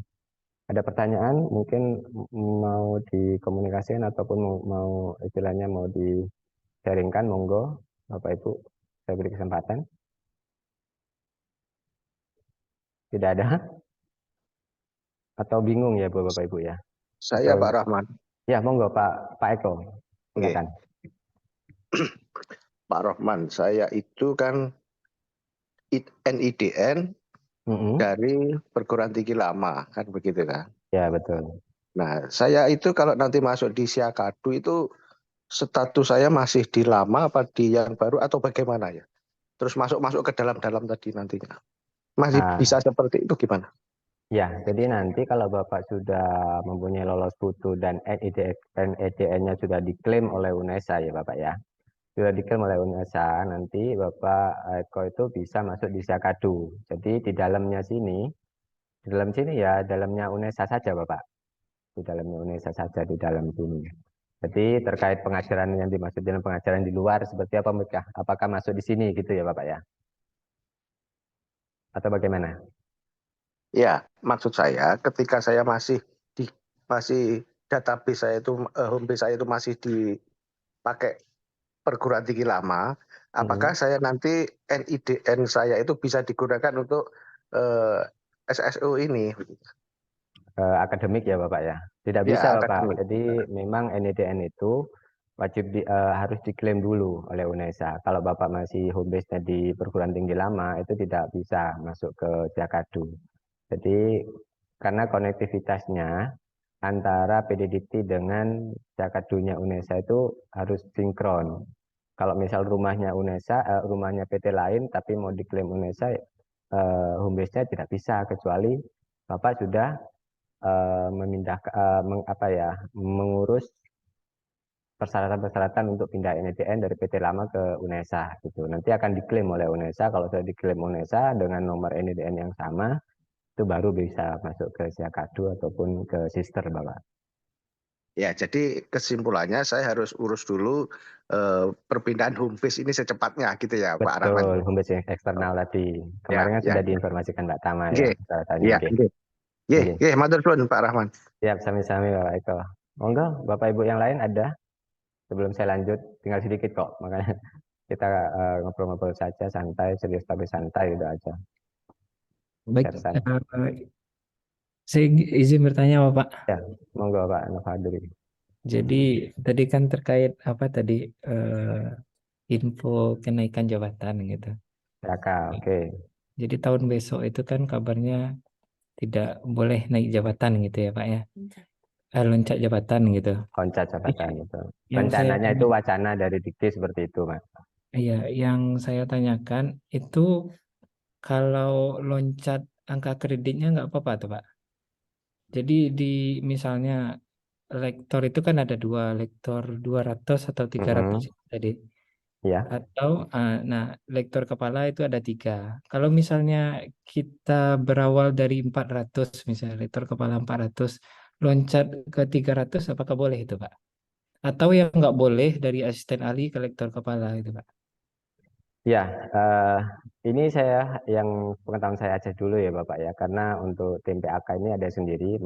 Speaker 1: Ada pertanyaan mungkin mau dikomunikasikan ataupun mau istilahnya mau di-sharingkan, monggo Bapak Ibu, saya beri kesempatan. Tidak ada? Atau bingung ya Bapak Ibu ya?
Speaker 4: Saya
Speaker 1: Atau,
Speaker 4: Pak Rahman.
Speaker 1: ya monggo Pak Eko, silakan.
Speaker 4: Pak Rahman, saya itu kan NIDN dari perguruan tinggi lama, kan begitu kan?
Speaker 1: Ya, betul.
Speaker 4: Nah, saya itu kalau nanti masuk di Siakadu itu status saya masih di lama apa di yang baru atau bagaimana ya? Terus masuk ke dalam-dalam tadi nantinya. Masih bisa seperti itu gimana?
Speaker 1: Ya, jadi nanti kalau Bapak sudah mempunyai lolos putu dan NIDN-nya sudah diklaim oleh UNESA ya Bapak ya. Sudah diklaim oleh UNESA, nanti Bapak Eko itu bisa masuk di Siakadu. Jadi di dalamnya sini, di dalam sini ya, dalamnya UNESA saja Bapak. Di dalamnya UNESA saja di dalam sini. Jadi terkait pengajaran yang dimaksud dengan pengajaran di luar seperti apa mereka? Apakah masuk di sini gitu ya Bapak ya? Atau bagaimana?
Speaker 4: Ya, maksud saya ketika saya masih database saya itu home base saya itu masih dipakai perguruan tinggi lama, apakah saya nanti NIDN saya itu bisa digunakan untuk SSO ini?
Speaker 1: Akademik ya Bapak ya? Tidak
Speaker 4: Ya,
Speaker 1: bisa Bapak.
Speaker 4: akademik.
Speaker 1: Jadi memang NIDN itu wajib harus diklaim dulu oleh UNESA. Kalau Bapak masih home base-nya di perguruan tinggi lama, itu tidak bisa masuk ke Jakadu. Jadi karena konektivitasnya antara PDDT dengan Jakadunya UNESA itu harus sinkron. Kalau misal rumahnya UNESA, rumahnya PT lain, tapi mau diklaim UNESA, home base-nya tidak bisa kecuali Bapak sudah memindahkan mengurus persyaratan-persyaratan untuk pindah NIDN dari PT lama ke UNESA gitu. Nanti akan diklaim oleh UNESA. Kalau sudah diklaim UNESA dengan nomor NIDN yang sama, itu baru bisa masuk ke Siakadu ataupun ke Sister Bapak.
Speaker 4: Ya, jadi kesimpulannya saya harus urus dulu perpindahan home base ini secepatnya gitu ya, Pak Rahman.
Speaker 1: Betul, home base yang eksternal tadi. Kemarin kan sudah diinformasikan Mbak Tama ya, persyaratannya.
Speaker 4: Iya,
Speaker 1: Nggih.
Speaker 4: iya, matur suwun Pak Rahman.
Speaker 1: Siap, sami-sami Bapak Eko. Monggo, Bapak Ibu yang lain ada? Sebelum saya lanjut, tinggal sedikit kok. Makanya kita ngobrol-ngobrol saja, santai, serius tapi santai gitu aja.
Speaker 5: Baik,
Speaker 1: Sersan.
Speaker 5: saya izin bertanya Bapak.
Speaker 1: Ya, monggo Pak Novadri.
Speaker 5: Jadi tadi kan terkait apa tadi info kenaikan jabatan gitu.
Speaker 1: Raka, oke.
Speaker 5: Jadi tahun besok itu kan kabarnya tidak boleh naik jabatan gitu ya Pak ya. Loncat jabatan gitu.
Speaker 1: Loncat jabatan itu.
Speaker 5: Yang saya
Speaker 1: Rencananya itu wacana dari Dikti seperti itu, Mas.
Speaker 5: Iya, yang saya tanyakan itu kalau loncat angka kreditnya nggak apa-apa tuh Pak. Jadi di misalnya lektor itu kan ada dua, lektor 200 atau 300 tadi.
Speaker 1: Ya.
Speaker 5: Atau nah lektor kepala itu ada 3. Kalau misalnya kita berawal dari 400 misalnya lektor kepala 400 loncat ke 300 apakah boleh itu Pak? Atau yang nggak boleh dari asisten ahli ke lektor kepala itu Pak?
Speaker 1: Ya, ini saya yang pengetahuan saya aja dulu ya Bapak ya, karena untuk tim PAK ini ada sendiri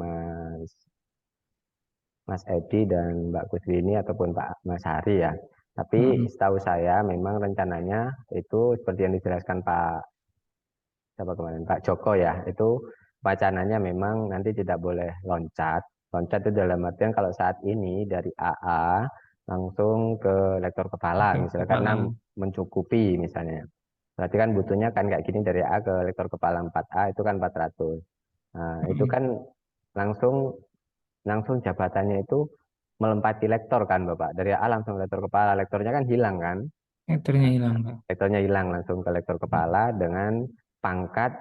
Speaker 1: Mas Edi dan Mbak Kuswi ini ataupun Pak Mas Hari ya. Tapi setahu saya memang rencananya itu seperti yang dijelaskan Pak Joko ya, itu wacananya memang nanti tidak boleh loncat. Loncat itu dalam artian kalau saat ini dari AA langsung ke lektor kepala misalnya karena mencukupi misalnya. Berarti kan butuhnya kan kayak gini dari A ke lektor kepala 4A itu kan 400. Nah, itu kan langsung jabatannya itu melempati lektor kan Bapak. Dari A langsung lektor kepala, lektornya kan hilang kan?
Speaker 5: Lektornya hilang Pak.
Speaker 1: Lektornya hilang langsung ke lektor kepala dengan pangkat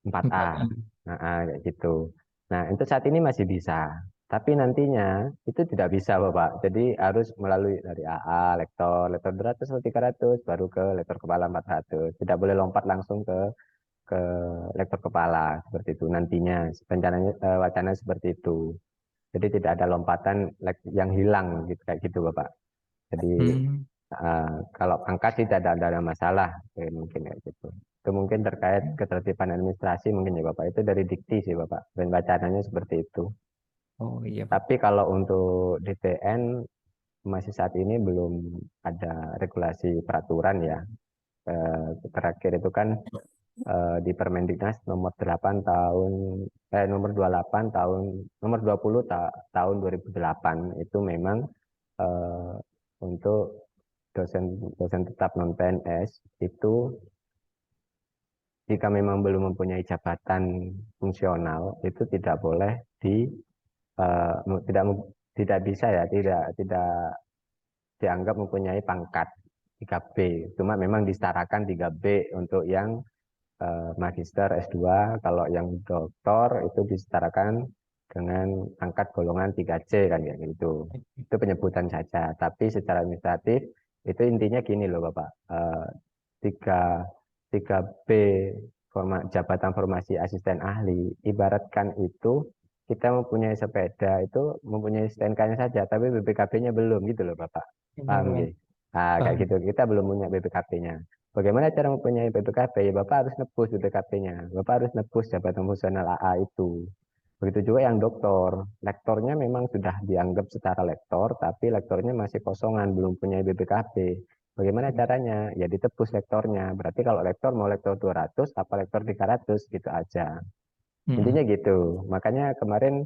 Speaker 1: 4A. Nah, kayak gitu. Nah, untuk saat ini masih bisa. Tapi nantinya itu tidak bisa, Bapak. Jadi harus melalui dari AA, lektor 200 atau 300, baru ke lektor kepala 400. Tidak boleh lompat langsung ke lektor kepala seperti itu nantinya. Rencananya wacana seperti itu. Jadi tidak ada lompatan yang hilang gitu kayak gitu, Bapak. Jadi kalau pangkat sih tidak ada masalah, mungkin kayak gitu. Itu mungkin terkait ketertiban administrasi mungkin ya Bapak. Itu dari dikti sih Bapak. Dan wacananya seperti itu.
Speaker 5: Oh iya Pak.
Speaker 1: Tapi kalau untuk DTN masih saat ini belum ada regulasi peraturan ya. Terakhir itu kan di Permendiknas nomor 8 tahun nomor 28 tahun nomor 20 tahun 2008 itu memang untuk dosen tetap non PNS itu jika memang belum mempunyai jabatan fungsional itu tidak boleh tidak bisa ya tidak dianggap mempunyai pangkat 3B. Cuma memang disetarakan 3B untuk yang magister S2, kalau yang doktor itu disetarakan dengan pangkat golongan 3C kan ya gitu. Itu penyebutan saja, tapi secara administratif itu intinya gini loh Bapak. 3B jabatan formasi asisten ahli, ibaratkan itu kita mempunyai sepeda itu mempunyai STNK-nya saja, tapi BPKB-nya belum gitu loh Bapak. Paham ya? Nah, kayak gitu. Kita belum punya BPKB-nya. Bagaimana cara mempunyai BPKB? Ya, Bapak harus nebus BPKB-nya. Bapak harus nebus jabatan fungsional AA itu. Begitu juga yang doktor. Lektornya memang sudah dianggap secara lektor, tapi lektornya masih kosongan, belum punya BPKB. Bagaimana caranya? Ya ditebus lektornya. Berarti kalau lektor mau lektor 200, apa lektor 300 gitu aja. Intinya gitu. Makanya kemarin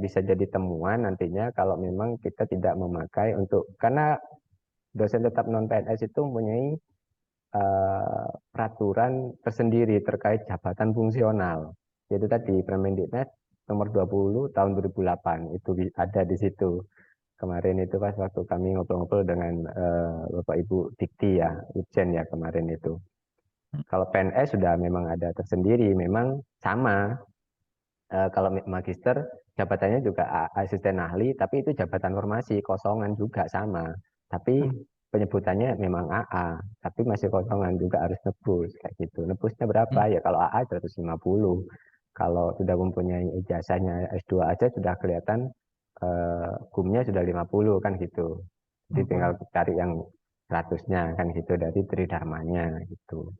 Speaker 1: bisa jadi temuan nantinya kalau memang kita tidak memakai karena dosen tetap non PNS itu mempunyai peraturan tersendiri terkait jabatan fungsional. Yaitu tadi Permendiknas nomor 20 tahun 2008 itu ada di situ. Kemarin itu pas waktu kami ngobrol-ngobrol dengan Bapak Ibu Dikti ya, Irjen ya kemarin itu. Kalau PNS sudah memang ada tersendiri, memang sama. Kalau magister jabatannya juga asisten ahli, tapi itu jabatan formasi kosongan juga sama. Tapi penyebutannya memang AA, tapi masih kosongan juga harus nebus kayak gitu. Nebusnya berapa? Ya kalau AA 150. Kalau sudah mempunyai ijazahnya S2 aja sudah kelihatan gumnya sudah 50 kan gitu. Jadi tinggal cari yang 100-nya kan gitu dari Tridharmanya gitu.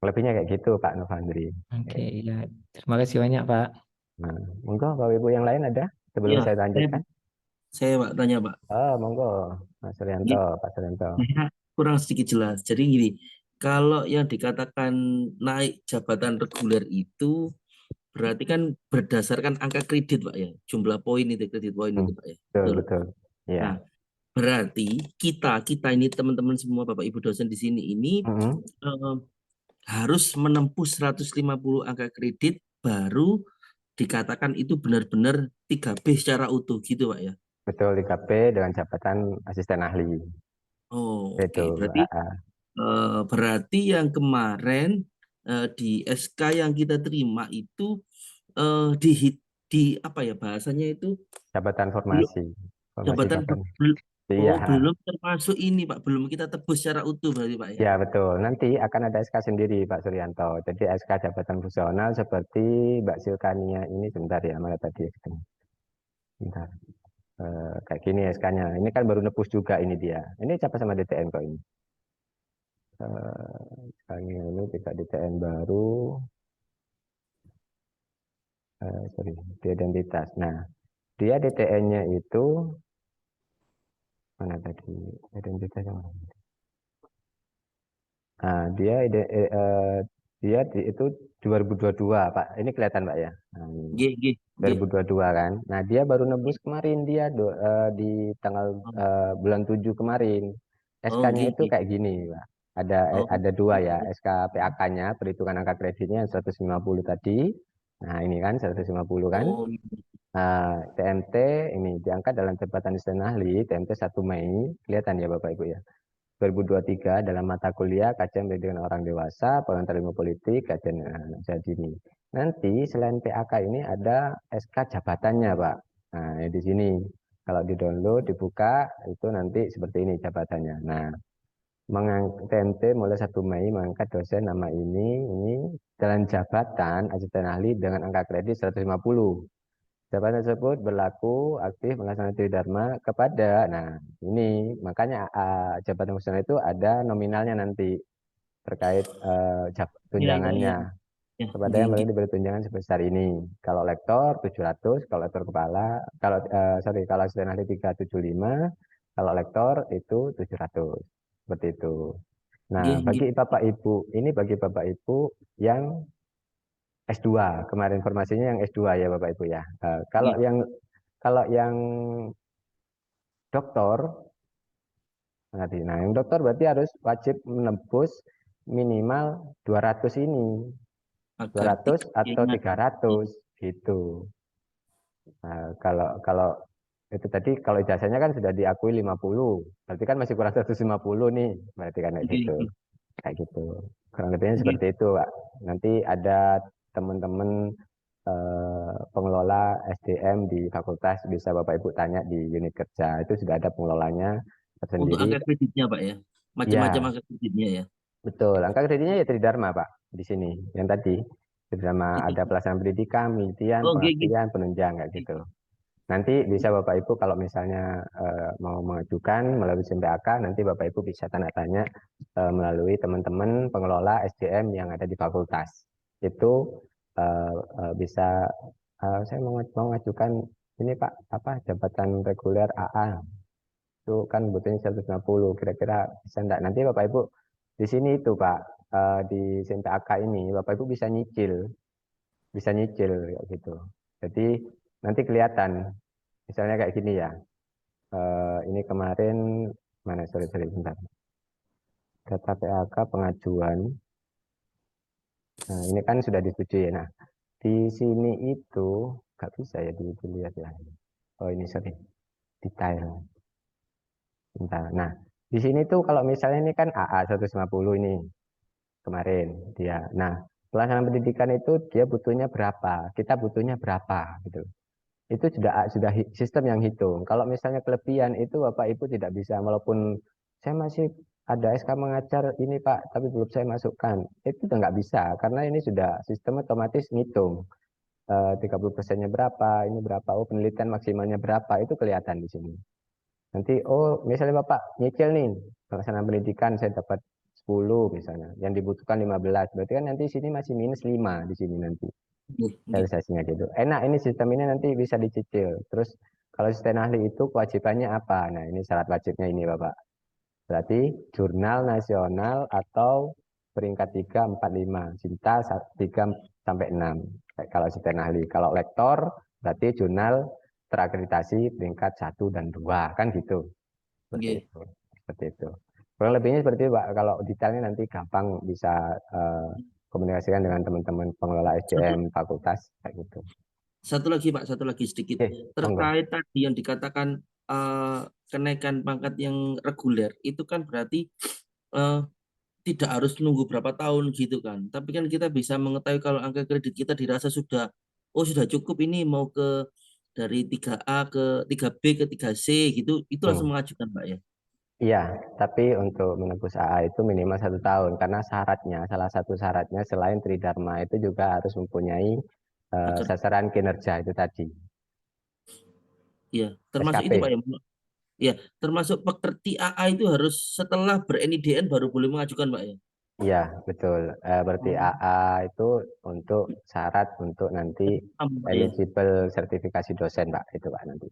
Speaker 1: Lebihnya kayak gitu Pak Novandri.
Speaker 5: Oke, ya. Terima kasih banyak, Pak.
Speaker 1: Nah, monggo Bapak Ibu yang lain ada sebelum
Speaker 6: Ya,
Speaker 1: saya lanjutkan?
Speaker 6: saya Pak tanya Pak.
Speaker 1: Oh, monggo Mas Suryanto, Pak Suryanto.
Speaker 6: Saya kurang sedikit jelas. Jadi gini, kalau yang dikatakan naik jabatan reguler itu berarti kan berdasarkan angka kredit Pak ya, jumlah poin itu kredit poin itu Pak ya.
Speaker 1: Betul, betul. Ya.
Speaker 6: Nah, berarti kita ini teman-teman semua Bapak Ibu dosen di sini ini harus menempuh 150 angka kredit baru dikatakan itu benar-benar 3B secara utuh gitu Pak ya.
Speaker 1: Betul, 3B dengan jabatan asisten ahli.
Speaker 6: Oh,
Speaker 1: Itu,
Speaker 6: oke. Berarti berarti yang kemarin di SK yang kita terima itu di apa ya bahasanya itu
Speaker 1: jabatan
Speaker 6: belum
Speaker 1: formasi.
Speaker 6: jabatan
Speaker 1: kapan?
Speaker 6: oh,
Speaker 1: Iya.
Speaker 6: belum termasuk ini Pak, belum kita tebus secara utuh berarti Pak ya.
Speaker 1: Ya, betul. Nanti akan ada SK sendiri Pak Suryanto. Jadi SK jabatan fungsional seperti Mbak Silkania ini sebentar ya, mana tadi SK-nya? Bentar. Kayak gini SK-nya. Ini kan baru nebus juga ini dia. Ini siapa sama DTN kok ini? SK-nya ini tidak DTN baru. Sorry, di identitas. Nah, dia DTN-nya itu mana tadi? Identitasnya mana? Nah, dia itu 2022, Pak. Ini kelihatan, Pak ya. Nah, ini. 2022 kan. Nah, dia baru nebus kemarin dia di tanggal bulan 7 kemarin. SK-nya itu kayak gini, Pak. Ada dua ya, SK PAK-nya, perhitungan angka kreditnya yang 150 tadi. Nah, ini kan 150 kan. Nah, TMT ini diangkat dalam jabatan asisten ahli, TMT 1 Mei, kelihatan ya Bapak Ibu ya. 2023 dalam mata kuliah kajian pendidikan orang dewasa, pengantar ilmu politik, kajian usia dini. Nanti selain PAK ini ada SK jabatannya, Pak. Nah, di sini kalau di-download, dibuka, itu nanti seperti ini jabatannya. Nah, TMT mulai 1 Mei mengangkat dosen nama ini dalam jabatan asisten ahli dengan angka kredit 150. Jabatan tersebut berlaku aktif melaksanakan tridharma kepada, nah ini makanya jabatan fungsional itu ada nominalnya nanti terkait tunjangannya kepada yang boleh diberi tunjangan sebesar ini. Kalau lektor 700, kalau lektor kepala, kalau asisten ahli 375, kalau lektor itu 700, seperti itu. Nah bagi Bapak Ibu, ini bagi Bapak Ibu yang S2, kemarin informasinya yang S2 ya Bapak Ibu ya. Kalau yang doktor, nah yang dokter berarti harus wajib menembus minimal 200 ini. 200 atau 300 gitu. Nah, kalau itu tadi kalau ijazahnya kan sudah diakui 50, berarti kan masih kurang 150 nih, berarti kan kayak gitu. Kayak gitu. Kurang lebihnya seperti itu, Pak. Nanti ada teman-teman pengelola SDM di fakultas bisa Bapak Ibu tanya di unit kerja, itu sudah ada pengelolanya tersendiri.
Speaker 6: Untuk angka kreditnya Pak ya, macam-macam angka kreditnya ya.
Speaker 1: Betul, angka kreditnya ya Tridharma Pak di sini. Yang tadi Tridharma ada pelaksanaan pendidikan, penelitian, pengabdian, penunjang kayak gitu. Nanti bisa Bapak Ibu kalau misalnya mau mengajukan melalui SMPAK, nanti Bapak Ibu bisa tanya melalui teman-teman pengelola SDM yang ada di fakultas. Itu bisa saya mau mengajukan ini Pak, jabatan reguler AA. itu kan butuhnya 150, kira-kira bisa enggak? Nanti Bapak Ibu di sini itu Pak, di SIMPAK ini Bapak Ibu bisa nyicil kayak gitu. Jadi nanti kelihatan, misalnya kayak gini ya. Ini kemarin mana, sorry bentar. Data PAK pengajuan. Nah, ini kan sudah disetujui ya. Nah, di sini itu nggak bisa ya dilihat ya. Oh ini sorry, detail. Bentar. Nah, di sini tuh kalau misalnya ini kan AA 150 ini kemarin dia. Nah, pelaksanaan pendidikan itu dia butuhnya berapa? Kita butuhnya berapa gitu. Itu sudah sistem yang hitung. Kalau misalnya kelebihan itu Bapak Ibu tidak bisa, walaupun saya masih ada SK mengajar ini Pak, tapi belum saya masukkan. Itu udah nggak bisa, karena ini sudah sistem otomatis ngitung. 30%-nya berapa, ini berapa, oh penelitian maksimalnya berapa, itu kelihatan di sini. Nanti, oh misalnya Bapak nyicil nih, pelaksanaan pendidikan saya dapat 10 misalnya, yang dibutuhkan 15, berarti kan nanti sini masih minus 5 di sini nanti realisasinya gitu. Enak ini sistem ini nanti bisa dicicil. Terus kalau asisten ahli itu kewajibannya apa? Nah ini syarat wajibnya ini Bapak. Berarti jurnal nasional atau peringkat 3, 4, 5. Cinta 3 sampai 6. Kalau asisten ahli. Kalau lektor berarti jurnal terakreditasi peringkat 1 dan 2. Kan gitu. Seperti itu. Seperti itu. Kurang lebihnya seperti itu Pak. Kalau detailnya nanti gampang bisa komunikasikan dengan teman-teman pengelola SDM fakultas kayak gitu.
Speaker 6: Satu lagi Pak, satu lagi sedikit terkait tadi yang dikatakan kenaikan pangkat yang reguler itu kan berarti tidak harus nunggu berapa tahun gitu kan. Tapi kan kita bisa mengetahui kalau angka kredit kita dirasa sudah cukup, ini mau ke dari 3A ke 3B ke 3C gitu, itu langsung mengajukan Pak ya.
Speaker 1: Iya, tapi untuk menembus AA itu minimal 1 tahun, karena syaratnya, salah satu syaratnya selain Tridharma itu juga harus mempunyai sasaran kinerja itu tadi.
Speaker 6: Iya, termasuk
Speaker 1: SKP.
Speaker 6: itu Pak ya. Ya, termasuk pekerti AA itu harus setelah ber-NIDN baru boleh mengajukan Pak ya.
Speaker 1: Iya, betul. Berarti AA itu untuk syarat untuk nanti eligible sertifikasi dosen Pak, itu Pak nanti.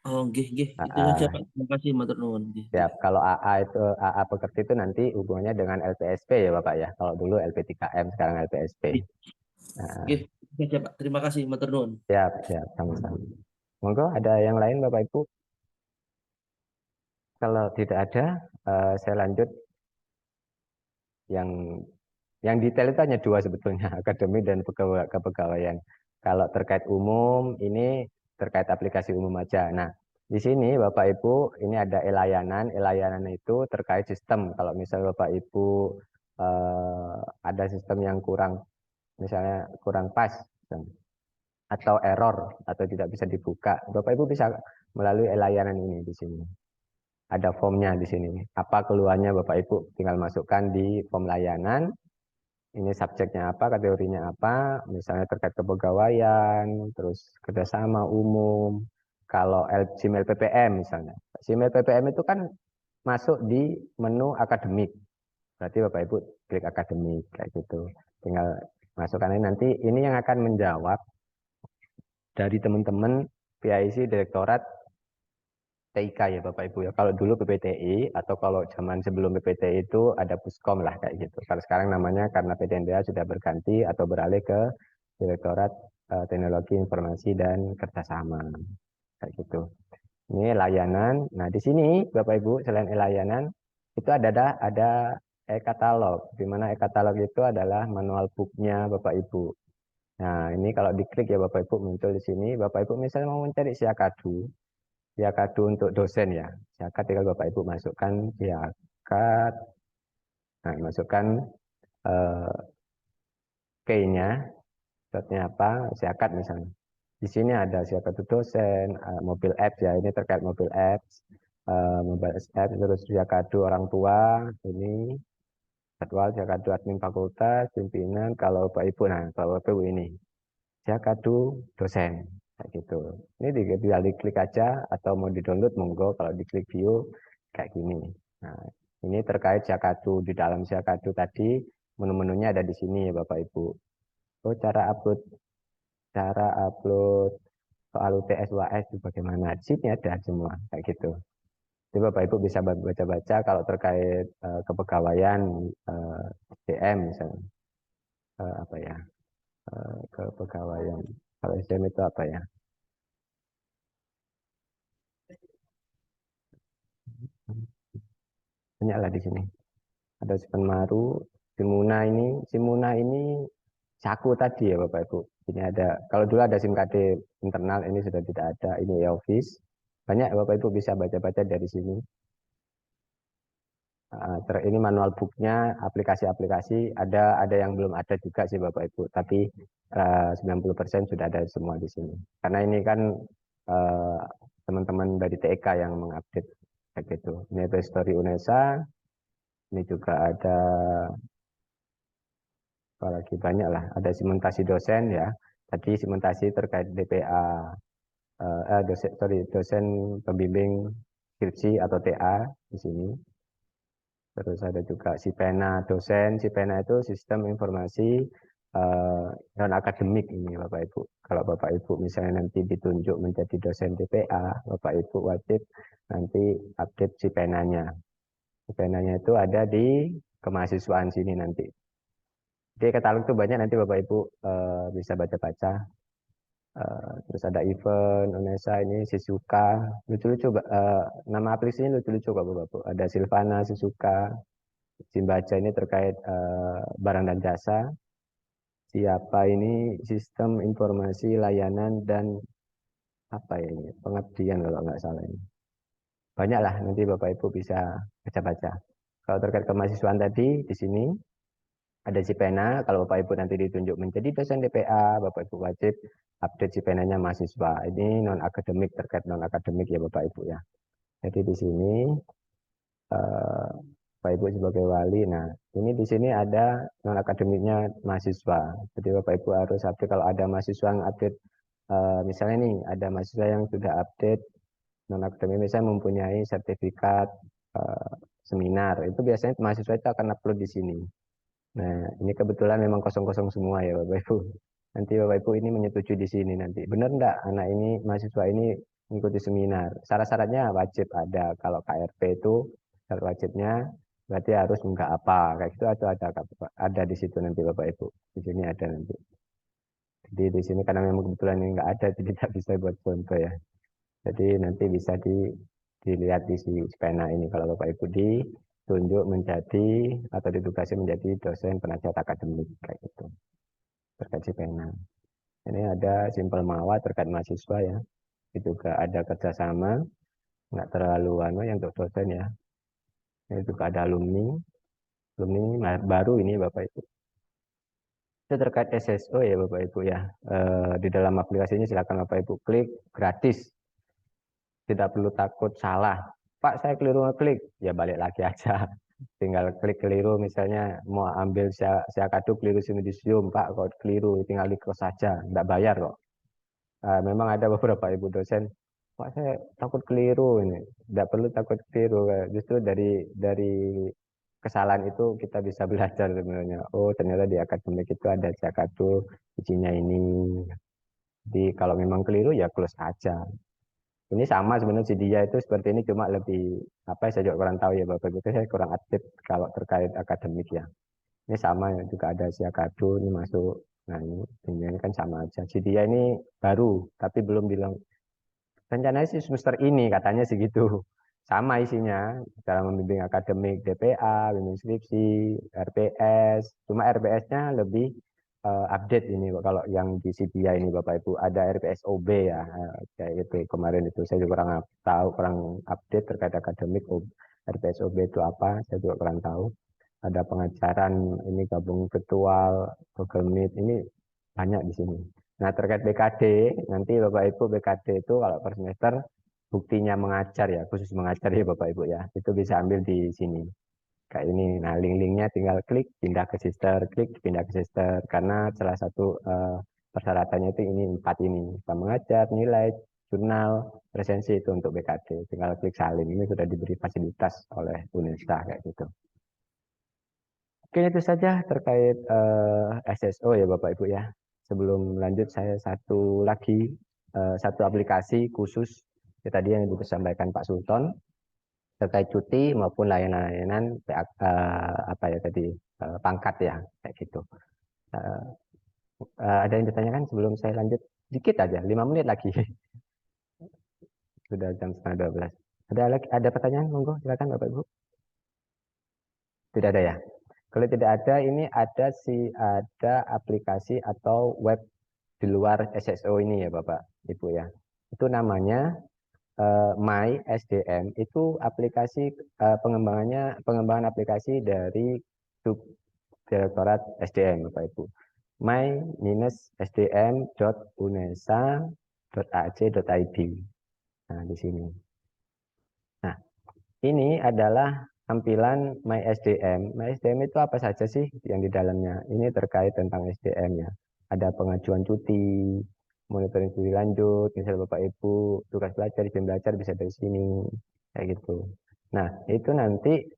Speaker 6: Oh, nggih. Itu saja Pak. Terima kasih matur nuwun.
Speaker 1: Siap. Kalau AA pekerti itu nanti hubungannya dengan LPSP ya Bapak ya. Kalau dulu LP3M, sekarang LPSP.
Speaker 6: Nggih, saja Pak. Terima kasih matur nuwun.
Speaker 1: Siap, sama-sama. Monggo ada yang lain Bapak Ibu? Kalau tidak ada, saya lanjut. Yang detail itu hanya 2 sebetulnya, akademik dan kepegawaian. Kalau terkait umum, ini terkait aplikasi umum aja. Nah, di sini Bapak Ibu, ini ada e-layanan. E-layanan itu terkait sistem. Kalau misalnya Bapak Ibu ada sistem yang misalnya kurang pas, atau error, atau tidak bisa dibuka, Bapak Ibu bisa melalui e-layanan ini di sini. Ada formnya di sini. Apa keluhannya Bapak Ibu tinggal masukkan di form layanan. Ini subjeknya apa, kategorinya apa, misalnya terkait kepegawaian, terus kerjasama umum. Kalau SIM LPPM misalnya. SIM LPPM itu kan masuk di menu akademik. Berarti Bapak Ibu klik akademik kayak gitu. Tinggal masukkan ini, nanti ini yang akan menjawab dari teman-teman PIC Direktorat TIK ya Bapak Ibu ya. Kalau dulu PPTI atau kalau zaman sebelum PPTI itu ada Puskom lah kayak gitu. Kalau sekarang namanya karena PTNDA sudah berganti atau beralih ke Direktorat Teknologi Informasi dan Kerjasama kayak gitu. Ini layanan. Nah di sini Bapak Ibu selain layanan itu ada e-katalog. Di mana e-katalog itu adalah manual booknya Bapak Ibu. Nah ini kalau diklik ya Bapak Ibu muncul di sini. Bapak Ibu misalnya mau mencari siakadu. Siakadu untuk dosen ya. Siakat tinggal Bapak Ibu masukkan siakat. Nah, masukkan key-nya, dotnya apa, siakat misalnya. Di sini ada siakadu dosen, mobil apps ya, ini terkait mobil apps, terus siakadu orang tua, ini jadwal siakadu admin fakultas, pimpinan, kalau Bapak Ibu, nah kalau Bapak Ibu ini, siakadu dosen, kayak gitu. Ini tinggal diklik aja atau mau di-download monggo, kalau diklik view kayak gini. Nah, ini terkait siakadu, di dalam siakadu tadi menu-menunya ada di sini ya Bapak Ibu. Oh, cara upload soal UTS UAS itu bagaimana? Di sini ada semua kayak gitu. Jadi Bapak Ibu bisa baca-baca kalau terkait kepegawaian SDM misalnya. Apa ya? Kepegawaian. Kalau SDM itu apa ya? Banyaklah di sini. Ada Sipenmaru, Simuna ini Saku tadi ya Bapak Ibu. Ini ada, kalau dulu ada SIM KD internal, ini sudah tidak ada. Ini e-office. Banyak Bapak Ibu bisa baca-baca dari sini. Ini manual booknya, aplikasi-aplikasi ada yang belum ada juga sih Bapak Ibu. Tapi 90% sudah ada semua di sini. Karena ini kan teman-teman dari TEK yang mengupdate kayak gitu. Ini ada Story UNESA. Ini juga ada apalagi banyak lah, ada simulasi dosen ya. Tadi simulasi terkait DPA, dosen pembimbing skripsi atau TA di sini. Terus ada juga Sipena dosen, Sipena itu sistem informasi non akademik ini Bapak Ibu. Kalau Bapak Ibu misalnya nanti ditunjuk menjadi dosen DPA, Bapak Ibu wajib nanti update Sipenanya. Sipenanya itu ada di kemahasiswaan sini nanti. Jadi katalog itu banyak, nanti Bapak Ibu bisa baca-baca. Terus ada event, UNESA ini, Sisuka, lucu-lucu, nama aplikasinya lucu-lucu kok Bapak Ibu. Ada Silvana, Sisuka, Simbaca ini terkait barang dan jasa. Siapa ini sistem informasi layanan dan apa ya ini, pengabdian kalau nggak salah ini. Banyaklah nanti Bapak Ibu bisa baca-baca. Kalau terkait kemahasiswaan tadi di sini ada Cipena, kalau Bapak Ibu nanti ditunjuk menjadi dosen DPA, Bapak Ibu wajib update Cipenanya mahasiswa. Ini non akademik, terkait non akademik ya Bapak Ibu ya. Jadi di sini Bapak Ibu sebagai wali, nah ini di sini ada non akademiknya mahasiswa. Jadi Bapak Ibu harus update kalau ada mahasiswa yang update, misalnya nih ada mahasiswa yang sudah update non akademik, misalnya mempunyai sertifikat seminar, itu biasanya mahasiswa itu akan upload di sini. Nah, ini kebetulan memang kosong-kosong semua ya Bapak Ibu. Nanti Bapak Ibu ini menyetujui di sini nanti. Benar enggak anak ini, mahasiswa ini mengikuti seminar? Syarat-syaratnya wajib ada. Kalau KRP itu syarat wajibnya berarti harus enggak apa. Kayak gitu ada di situ nanti Bapak Ibu. Di sini ada nanti. Jadi di sini karena memang kebetulan ini enggak ada, jadi tidak bisa buat contoh ya. Jadi nanti bisa dilihat di si pena ini kalau Bapak Ibu ditunjuk menjadi atau ditugasi menjadi dosen penasihat akademik kayak gitu terkait Cipena. Ini ada simpel mawa terkait mahasiswa ya. Itu juga ada kerjasama, nggak terlalu yang untuk dosen ya. Ini juga ada alumni baru ini Bapak Ibu. Itu terkait SSO ya Bapak Ibu ya. Di dalam aplikasinya silakan Bapak Ibu klik gratis. Tidak perlu takut salah. Pak, saya keliru ngeklik, ya balik lagi aja. Tinggal klik keliru, misalnya mau ambil Siakadu keliru simedisium, Pak, kalau keliru tinggal di close saja, nggak bayar kok. Memang ada beberapa ibu dosen, Pak saya takut keliru ini, nggak perlu takut keliru. Justru dari kesalahan itu kita bisa belajar sebenarnya. Oh ternyata di akademik itu ada Siakadu, isinya ini. Jadi kalau memang keliru ya close aja. Ini sama sebenarnya si dia itu seperti ini, cuma lebih apa saya juga kurang tahu ya Bapak Ibu, saya kurang update kalau terkait akademik ya. Ini sama ya, juga ada si Akadu ini masuk. Nah ini kan sama aja. Si dia ini baru tapi belum bilang rencananya sih semester ini katanya segitu. Sama isinya, cara membimbing akademik DPA, bimbing skripsi, RPS. Cuma RPS-nya lebih update ini kalau yang di Sidia ini Bapak Ibu ada RPSOB ya kayak itu kemarin itu saya juga kurang tahu, kurang update terkait akademik. RPSOB itu apa saya juga kurang tahu. Ada pengajaran ini gabung virtual, Google Meet, ini banyak di sini. Nah terkait BKD nanti Bapak Ibu BKD itu kalau per semester buktinya mengajar ya, khusus mengajar ya Bapak Ibu ya, itu bisa ambil di sini kayak ini. Nah link-linknya tinggal klik pindah ke sister, klik pindah ke sister, karena salah satu persyaratannya itu ini 4 ini, kita mengajar, nilai, jurnal, presensi itu untuk BKD, tinggal klik salin. Ini sudah diberi fasilitas oleh UNESA kayak gitu. Oke itu saja terkait SSO ya Bapak Ibu ya. Sebelum lanjut saya satu lagi satu aplikasi khusus ya, tadi yang disampaikan Pak Sultan. terkait cuti maupun layanan-layanan apa ya tadi pangkat ya kayak gitu. Ada yang ditanyakan sebelum saya lanjut dikit aja, 5 menit lagi. Sudah jam setengah 12. Ada pertanyaan? Monggo silakan Bapak Ibu. Tidak ada ya? Kalau tidak ada, ini ada aplikasi atau web di luar SSO ini ya Bapak Ibu ya. Itu namanya My SDM. Itu aplikasi pengembangan aplikasi dari Direktorat SDM Bapak Ibu. my-sdm.unesa.ac.id. Nah, di sini. Nah, ini adalah tampilan My SDM. My SDM itu apa saja sih yang di dalamnya? Ini terkait tentang SDM ya. Ada pengajuan cuti, monitoring studi lanjut, misalnya Bapak Ibu tugas belajar, izin belajar bisa dari sini, kayak gitu. Nah, itu nanti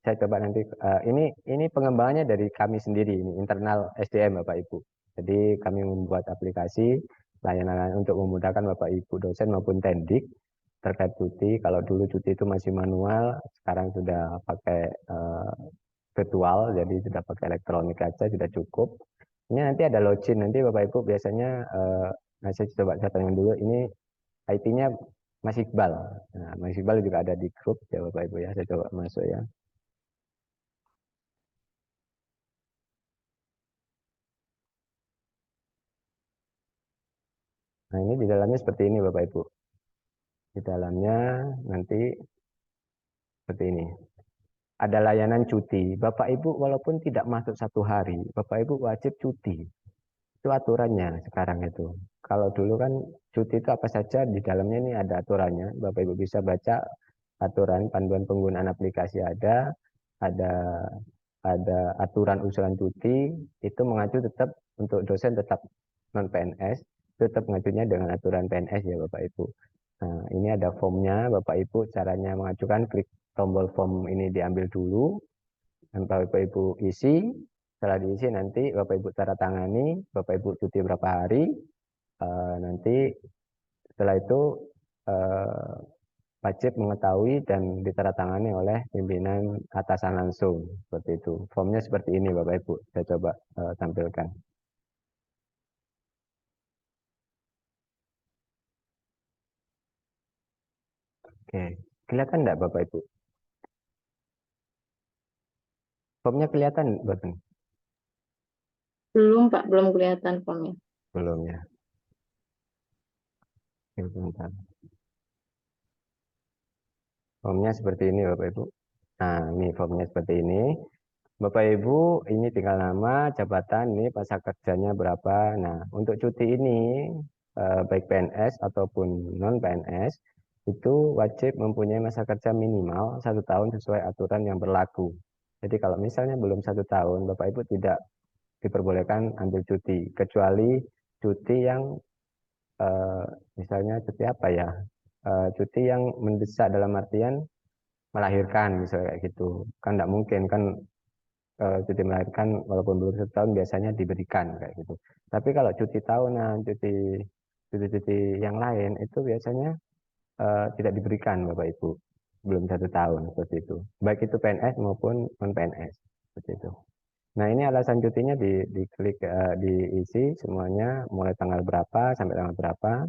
Speaker 1: saya coba nanti ini pengembangannya dari kami sendiri, ini internal SDM Bapak Ibu. Jadi kami membuat aplikasi layanan untuk memudahkan Bapak Ibu dosen maupun tendik terkait cuti. Kalau dulu cuti itu masih manual, sekarang sudah pakai virtual, jadi sudah pakai elektronik aja sudah cukup. Ini nanti ada login, nanti Bapak Ibu biasanya saya coba saya tanya dulu, ini IT-nya Mas Iqbal. Nah, Mas Iqbal juga ada di grup ya Bapak Ibu ya, saya coba masuk ya. Nah, ini di dalamnya seperti ini Bapak Ibu. Di dalamnya nanti seperti ini. Ada layanan cuti. Bapak Ibu walaupun tidak masuk 1 hari, Bapak Ibu wajib cuti. Itu aturannya sekarang itu. Kalau dulu kan cuti itu apa saja di dalamnya ini ada aturannya. Bapak Ibu bisa baca aturan panduan penggunaan aplikasi ada aturan usulan cuti, itu mengacu tetap untuk dosen tetap non PNS, tetap mengacunya dengan aturan PNS ya Bapak Ibu. Nah, ini ada formnya Bapak Ibu, caranya mengajukan klik tombol form ini diambil dulu, dan Bapak Ibu isi, setelah diisi nanti Bapak Ibu tanda tangani, Bapak Ibu cuti berapa hari, nanti setelah itu wajib mengetahui dan ditandatangani oleh pimpinan atasan langsung, seperti itu. Formnya seperti ini Bapak Ibu, saya coba tampilkan. Oke, kelihatan enggak Bapak Ibu? Formnya kelihatan Bapak?
Speaker 3: Belum Pak, belum kelihatan formnya.
Speaker 1: Belum ya. Sebentar. Formnya seperti ini Bapak Ibu. Nah, ini formnya seperti ini. Bapak Ibu, ini tinggal nama, jabatan, ini masa kerjanya berapa. Nah, untuk cuti ini, baik PNS ataupun non PNS, itu wajib mempunyai masa kerja minimal 1 tahun sesuai aturan yang berlaku. Jadi kalau misalnya belum 1 tahun, Bapak Ibu tidak diperbolehkan ambil cuti, kecuali cuti yang misalnya cuti apa ya, cuti yang mendesak dalam artian melahirkan misalnya kayak gitu, kan tidak mungkin kan cuti melahirkan walaupun belum 1 tahun biasanya diberikan kayak gitu. Tapi kalau cuti tahunan, cuti yang lain itu biasanya tidak diberikan Bapak Ibu, belum 1 tahun seperti itu. Baik itu PNS maupun non PNS seperti itu. Nah, ini alasan cutinya diklik diisi semuanya mulai tanggal berapa sampai tanggal berapa.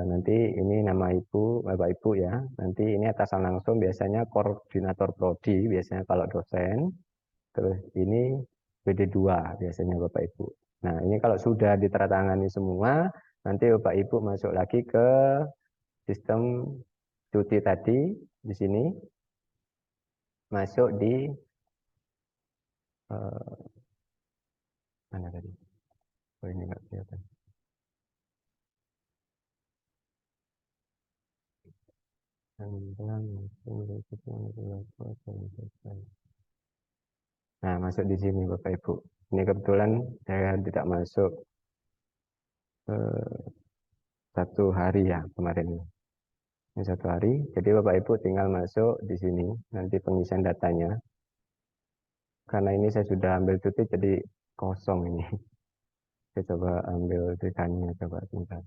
Speaker 1: Nanti ini nama Ibu, Bapak Ibu ya. Nanti ini atasan langsung biasanya koordinator prodi biasanya kalau dosen. Terus ini BD2 biasanya Bapak Ibu. Nah, ini kalau sudah diteratangani semua, nanti Bapak Ibu masuk lagi ke sistem cuti tadi di sini. Masuk di mana tadi? Oh, ini enggak kelihatan. Nah, masuk di sini Bapak Ibu. Ini kebetulan saya tidak masuk 1 hari ya kemarin. Ini 1 hari. Jadi Bapak Ibu tinggal masuk di sini. Nanti pengisian datanya. Karena ini saya sudah ambil cuti jadi kosong ini. Saya coba ambil tulisannya coba sebentar.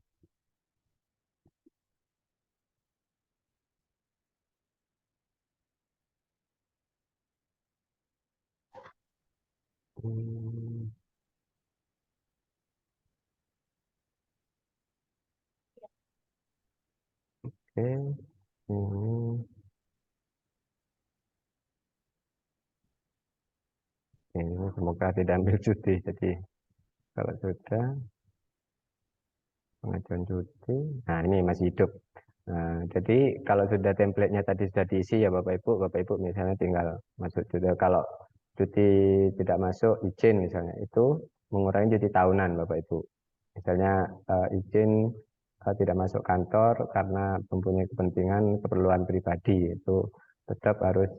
Speaker 1: Hmm, Oke, ini semoga tidak ambil cuti. Jadi kalau sudah pengajuan cuti, nah ini masih hidup. Nah, jadi kalau sudah template-nya tadi sudah diisi ya Bapak Ibu misalnya tinggal masuk cuti. Kalau cuti tidak masuk izin misalnya itu mengurangi cuti tahunan Bapak Ibu. Misalnya izin tidak masuk kantor karena mempunyai kepentingan keperluan pribadi itu tetap harus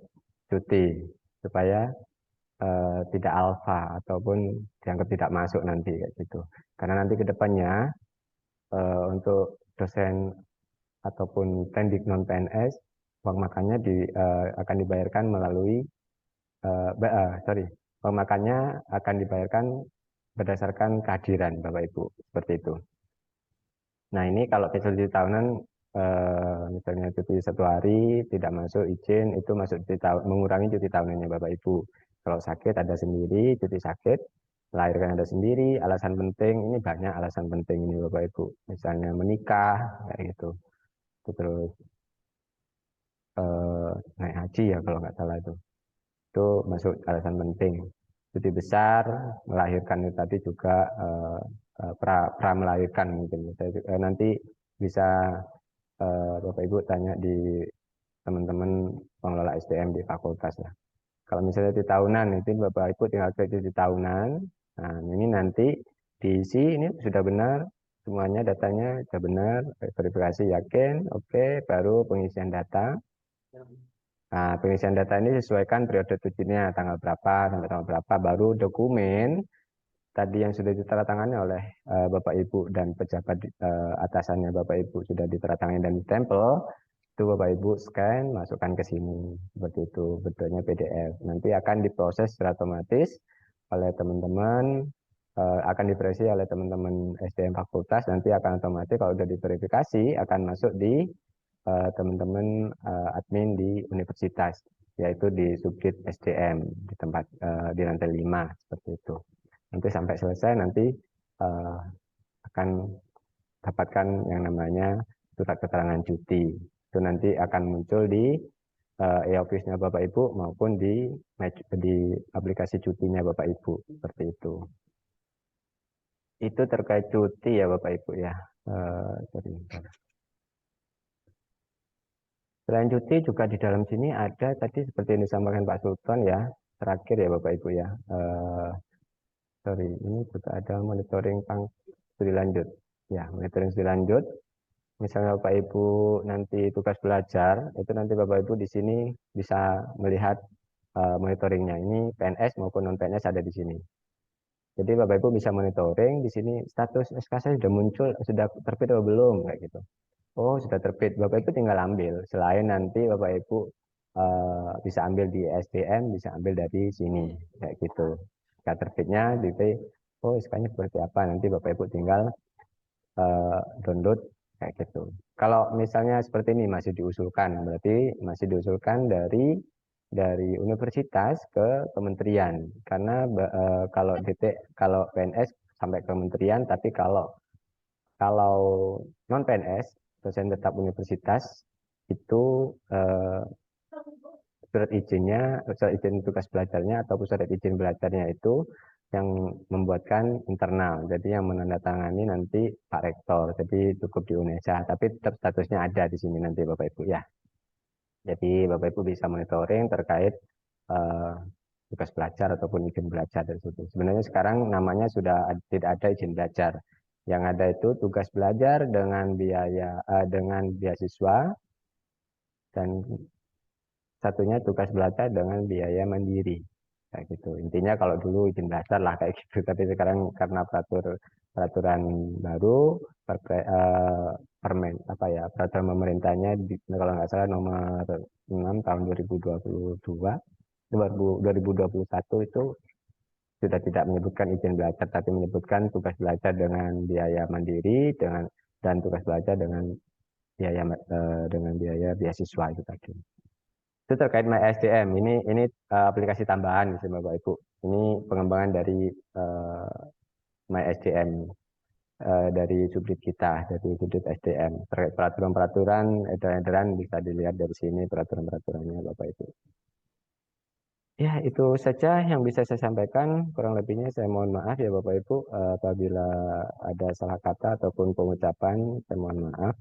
Speaker 1: cuti supaya tidak alfa ataupun dianggap tidak masuk nanti kayak gitu. Karena nanti ke depannya untuk dosen ataupun pendidik non PNS uang makannya akan dibayarkan melalui uang makannya akan dibayarkan berdasarkan kehadiran Bapak Ibu seperti itu. Nah ini kalau cuti tahunan misalnya cuti 1 hari tidak masuk izin itu masuk cuti tahun mengurangi cuti tahunannya Bapak Ibu. Kalau sakit ada sendiri cuti sakit, melahirkan ada sendiri, alasan penting ini banyak alasan penting ini Bapak Ibu. Misalnya menikah kayak gitu. Terus naik haji ya kalau nggak salah itu masuk alasan penting. Cuti besar melahirkan itu tadi juga pra melahirkan mungkin. Nanti bisa Bapak Ibu tanya di teman-teman pengelola SDM di fakultas ya. Kalau misalnya di tahunan itu Bapak Ibu tinggal klik di tahunan. Nah ini nanti diisi ini sudah benar semuanya datanya sudah benar verifikasi yakin oke baru pengisian data. Nah pengisian data ini sesuaikan periode cutinya tanggal berapa sampai tanggal berapa baru dokumen tadi yang sudah ditandatangani oleh Bapak Ibu dan pejabat atasannya Bapak Ibu sudah ditandatangani dan ditempel itu Bapak Ibu scan masukkan ke sini seperti itu bentuknya PDF nanti akan diproses secara otomatis oleh teman-teman akan diproses oleh teman-teman SDM fakultas nanti akan otomatis kalau sudah diverifikasi akan masuk di teman-teman admin di universitas yaitu di subdit SDM di tempat di lantai 5 seperti itu nanti sampai selesai nanti akan dapatkan yang namanya surat keterangan cuti itu nanti akan muncul di e-office-nya Bapak Ibu maupun di aplikasi cutinya Bapak Ibu seperti itu. Itu terkait cuti ya Bapak Ibu ya. Selain cuti juga di dalam sini ada tadi seperti yang disampaikan Pak Sultan ya terakhir ya Bapak Ibu ya. Ini juga ada monitoring studi lanjut. Ya, monitoring studi lanjut. Misalnya Bapak Ibu nanti tugas belajar, itu nanti Bapak Ibu di sini bisa melihat monitoringnya. Ini PNS maupun non PNS ada di sini. Jadi Bapak Ibu bisa monitoring di sini status SK saya sudah muncul, sudah terbit atau belum kayak gitu. Oh sudah terbit, Bapak Ibu tinggal ambil. Selain nanti Bapak Ibu bisa ambil di SDM, bisa ambil dari sini kayak gitu. SK terbitnya di oh SK-nya seperti apa nanti Bapak Ibu tinggal download kayak gitu. Kalau misalnya seperti ini masih diusulkan, berarti masih diusulkan dari universitas ke kementerian. Karena kalau PNS sampai kementerian, tapi kalau non PNS dosen tetap universitas itu surat izin tugas belajarnya atau surat izin belajarnya itu yang membuatkan internal. Jadi yang menandatangani nanti Pak Rektor. Jadi cukup di UNESA, tapi tetap statusnya ada di sini nanti Bapak Ibu ya. Jadi Bapak Ibu bisa monitoring terkait tugas belajar ataupun izin belajar dari situ. Sebenarnya sekarang namanya sudah tidak ada izin belajar. Yang ada itu tugas belajar dengan dengan beasiswa dan satunya tugas belajar dengan biaya mandiri kayak gitu. Intinya kalau dulu izin belajar lah kayak gitu, tapi sekarang karena peraturan baru peraturan pemerintahnya kalau nggak salah nomor 6 tahun 2022 2021 itu sudah tidak menyebutkan izin belajar tapi menyebutkan tugas belajar dengan biaya mandiri dan tugas belajar dengan biaya beasiswa itu tadi. Itu terkait My SDM. Ini aplikasi tambahan sih Bapak Ibu. Ini pengembangan dari MySDM dari subdit kita, dari subdit SDM. Terkait peraturan-peraturan, edaran-edaran bisa dilihat dari sini peraturan-peraturannya Bapak Ibu. Ya, itu saja yang bisa saya sampaikan. Kurang lebihnya saya mohon maaf ya Bapak Ibu, apabila ada salah kata ataupun pengucapan, saya mohon maaf.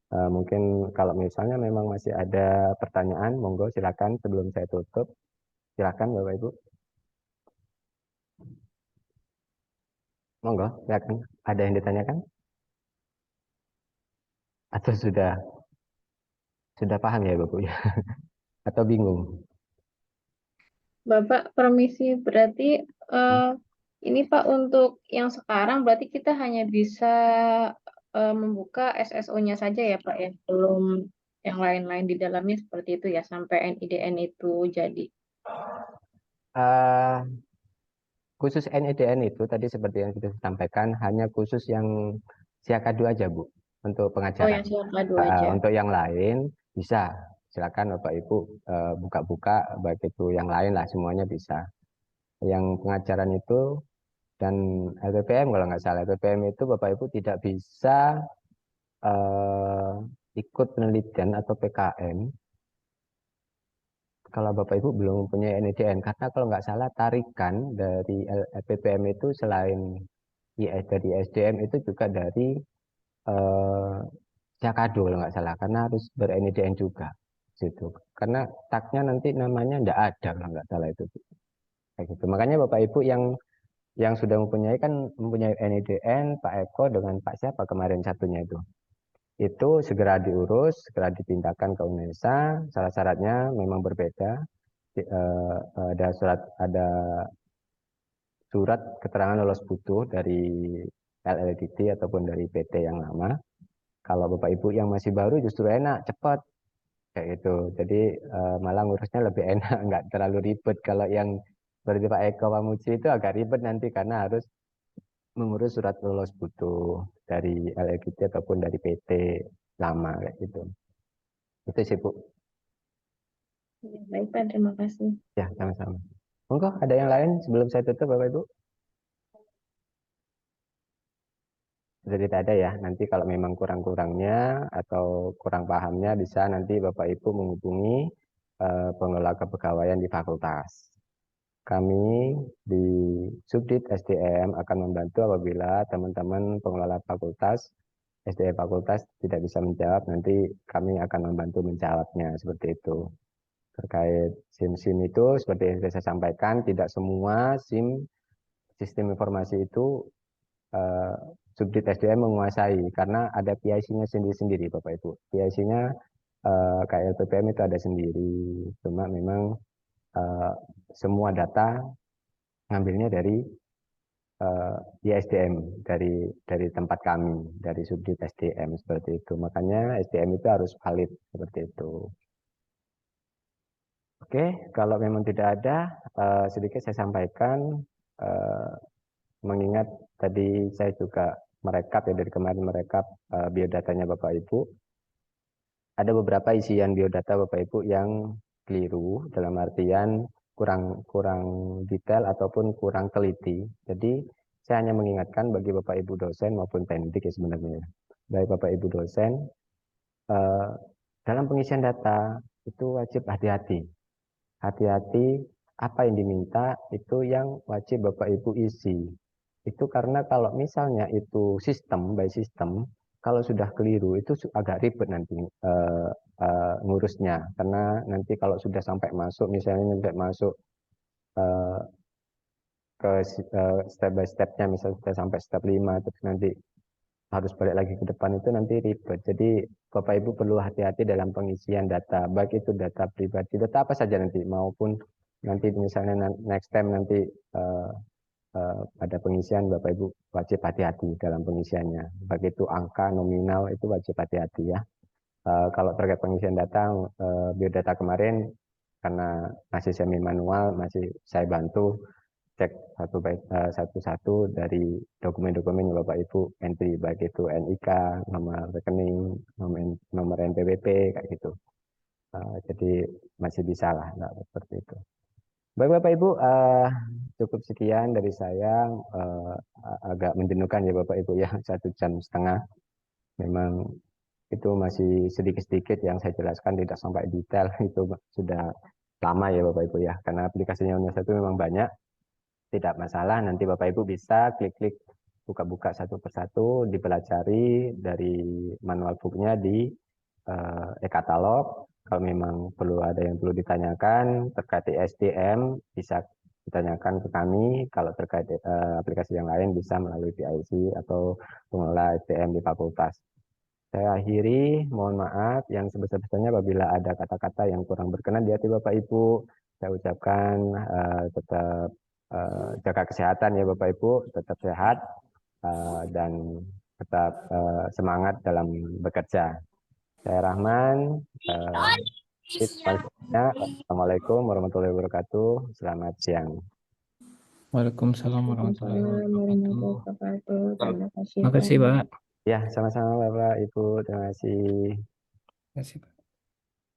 Speaker 1: Mungkin kalau misalnya memang masih ada pertanyaan, monggo silakan sebelum saya tutup. Silakan Bapak Ibu. Monggo, silakan. Ada yang ditanyakan? Atau sudah paham ya Bapak ya? Atau bingung?
Speaker 3: Bapak, permisi, berarti ini Pak untuk yang sekarang berarti kita hanya bisa membuka SSO-nya saja ya Pak ya, belum yang lain-lain di dalamnya seperti itu ya sampai NIDN itu jadi.
Speaker 1: Eh, Khusus NIDN itu tadi seperti yang sudah disampaikan, hanya khusus yang Siakadu aja Bu, untuk
Speaker 3: Oh,
Speaker 1: pengajaran.
Speaker 3: yang silakan aja.
Speaker 1: Untuk yang lain bisa, silakan Bapak Ibu buka-buka, baik itu yang lain lah semuanya bisa. Yang pengajaran itu dan LPPM kalau nggak salah, LPPM itu Bapak Ibu tidak bisa ikut penelitian atau PKM kalau Bapak Ibu belum mempunyai NIDN, karena kalau nggak salah tarikan dari LPPM itu selain dari SDM itu juga dari Jakado kalau nggak salah, karena harus ber-NIDN juga situ. Karena tagnya nanti namanya nggak ada kalau nggak salah itu. Kayak gitu. Makanya Bapak Ibu yang sudah mempunyai kan mempunyai NIDN, Pak Eko dengan Pak siapa kemarin satunya itu segera diurus, segera dipindahkan ke UNESA. Salah syaratnya memang berbeda. Ada surat keterangan lolos butuh dari LLDT ataupun dari PT yang lama. Kalau Bapak Ibu yang masih baru justru enak, cepat kayak gitu. Jadi malah ngurusnya lebih enak, nggak terlalu ribet. Kalau yang seperti Pak Eko Pamuji itu agak ribet nanti karena harus mengurus surat lolos butuh dari LLDT ataupun dari PT lama kayak gitu. Itu sih Bu.
Speaker 3: Ya, baik Pak, terima kasih.
Speaker 1: Ya, sama-sama. Monggo, ada yang lain sebelum saya tutup Bapak Ibu? Sudah tidak ada ya. Nanti kalau memang kurang-kurangnya atau kurang pahamnya bisa nanti Bapak Ibu menghubungi pengelola kepegawaian di fakultas. Kami di Subdit SDM akan membantu apabila teman-teman pengelola fakultas, SDM fakultas tidak bisa menjawab, nanti kami akan membantu menjawabnya seperti itu. Terkait SIM-SIM itu seperti yang saya sampaikan, tidak semua SIM sistem informasi itu Subdit SDM menguasai karena ada PIC-nya sendiri-sendiri Bapak Ibu. PIC-nya KLPPM itu ada sendiri. Cuma memang semua data ngambilnya dari ISDM, dari tempat kami, dari Subdit SDM seperti itu. Makanya SDM itu harus valid seperti itu. Oke, kalau memang tidak ada, sedikit saya sampaikan, mengingat tadi saya juga merekap ya dari kemarin merekap biodatanya Bapak Ibu. Ada beberapa isian biodata Bapak Ibu yang keliru dalam artian kurang detail ataupun kurang teliti. Jadi saya hanya mengingatkan bagi Bapak Ibu dosen maupun pendidik ya sebenarnya. Baik Bapak Ibu dosen dalam pengisian data itu wajib hati-hati. Hati-hati apa yang diminta itu yang wajib Bapak Ibu isi. Itu karena kalau misalnya itu sistem by sistem, kalau sudah keliru itu agak ribet nanti ngurusnya. Karena nanti kalau sudah sampai masuk, misalnya sampai masuk ke step by stepnya, misalnya sudah sampai step 5, terus nanti harus balik lagi ke depan itu nanti ribet. Jadi Bapak Ibu perlu hati-hati dalam pengisian data, baik itu data pribadi, data apa saja nanti, maupun nanti misalnya next time nanti pada pengisian Bapak Ibu wajib hati-hati dalam pengisiannya. Baik itu angka nominal itu wajib hati-hati ya. Kalau terkait pengisian data, biodata kemarin karena masih semi manual, masih saya bantu cek satu-satu dari dokumen-dokumen yang Bapak Ibu entry, baik itu NIK, nomor rekening, nomor NPWP kayak gitu. Jadi masih bisa lah seperti itu. Baik Bapak Ibu, cukup sekian dari saya. Agak menjenuhkan ya Bapak Ibu ya, 1,5 jam. Memang itu masih sedikit-sedikit yang saya jelaskan, tidak sampai detail. Itu sudah lama ya Bapak Ibu ya, karena aplikasinya UNESA itu memang banyak. Tidak masalah, nanti Bapak Ibu bisa klik-klik, buka-buka satu persatu, dipelajari dari manual booknya di e-katalog. Kalau memang ada yang perlu ditanyakan terkait SDM, bisa ditanyakan ke kami. Kalau terkait aplikasi yang lain, bisa melalui PIC atau pengelola SDM di fakultas. Saya akhiri, mohon maaf yang sebesar-besarnya apabila ada kata-kata yang kurang berkenan di hati Bapak Ibu. Saya ucapkan tetap jaga kesehatan ya Bapak Ibu, tetap sehat dan tetap semangat dalam bekerja. Saya Rahman. Assalamualaikum warahmatullahi wabarakatuh. Selamat siang.
Speaker 5: Waalaikumsalam warahmatullahi
Speaker 3: Waalaikumsalam warahmatullahi
Speaker 5: wabarakatuh.
Speaker 3: wabarakatuh. Terima kasih,
Speaker 5: Terima kasih,
Speaker 3: Pak.
Speaker 5: Pak.
Speaker 1: Ya, sama-sama Bapak Ibu. Terima kasih.
Speaker 5: Terima kasih, Pak.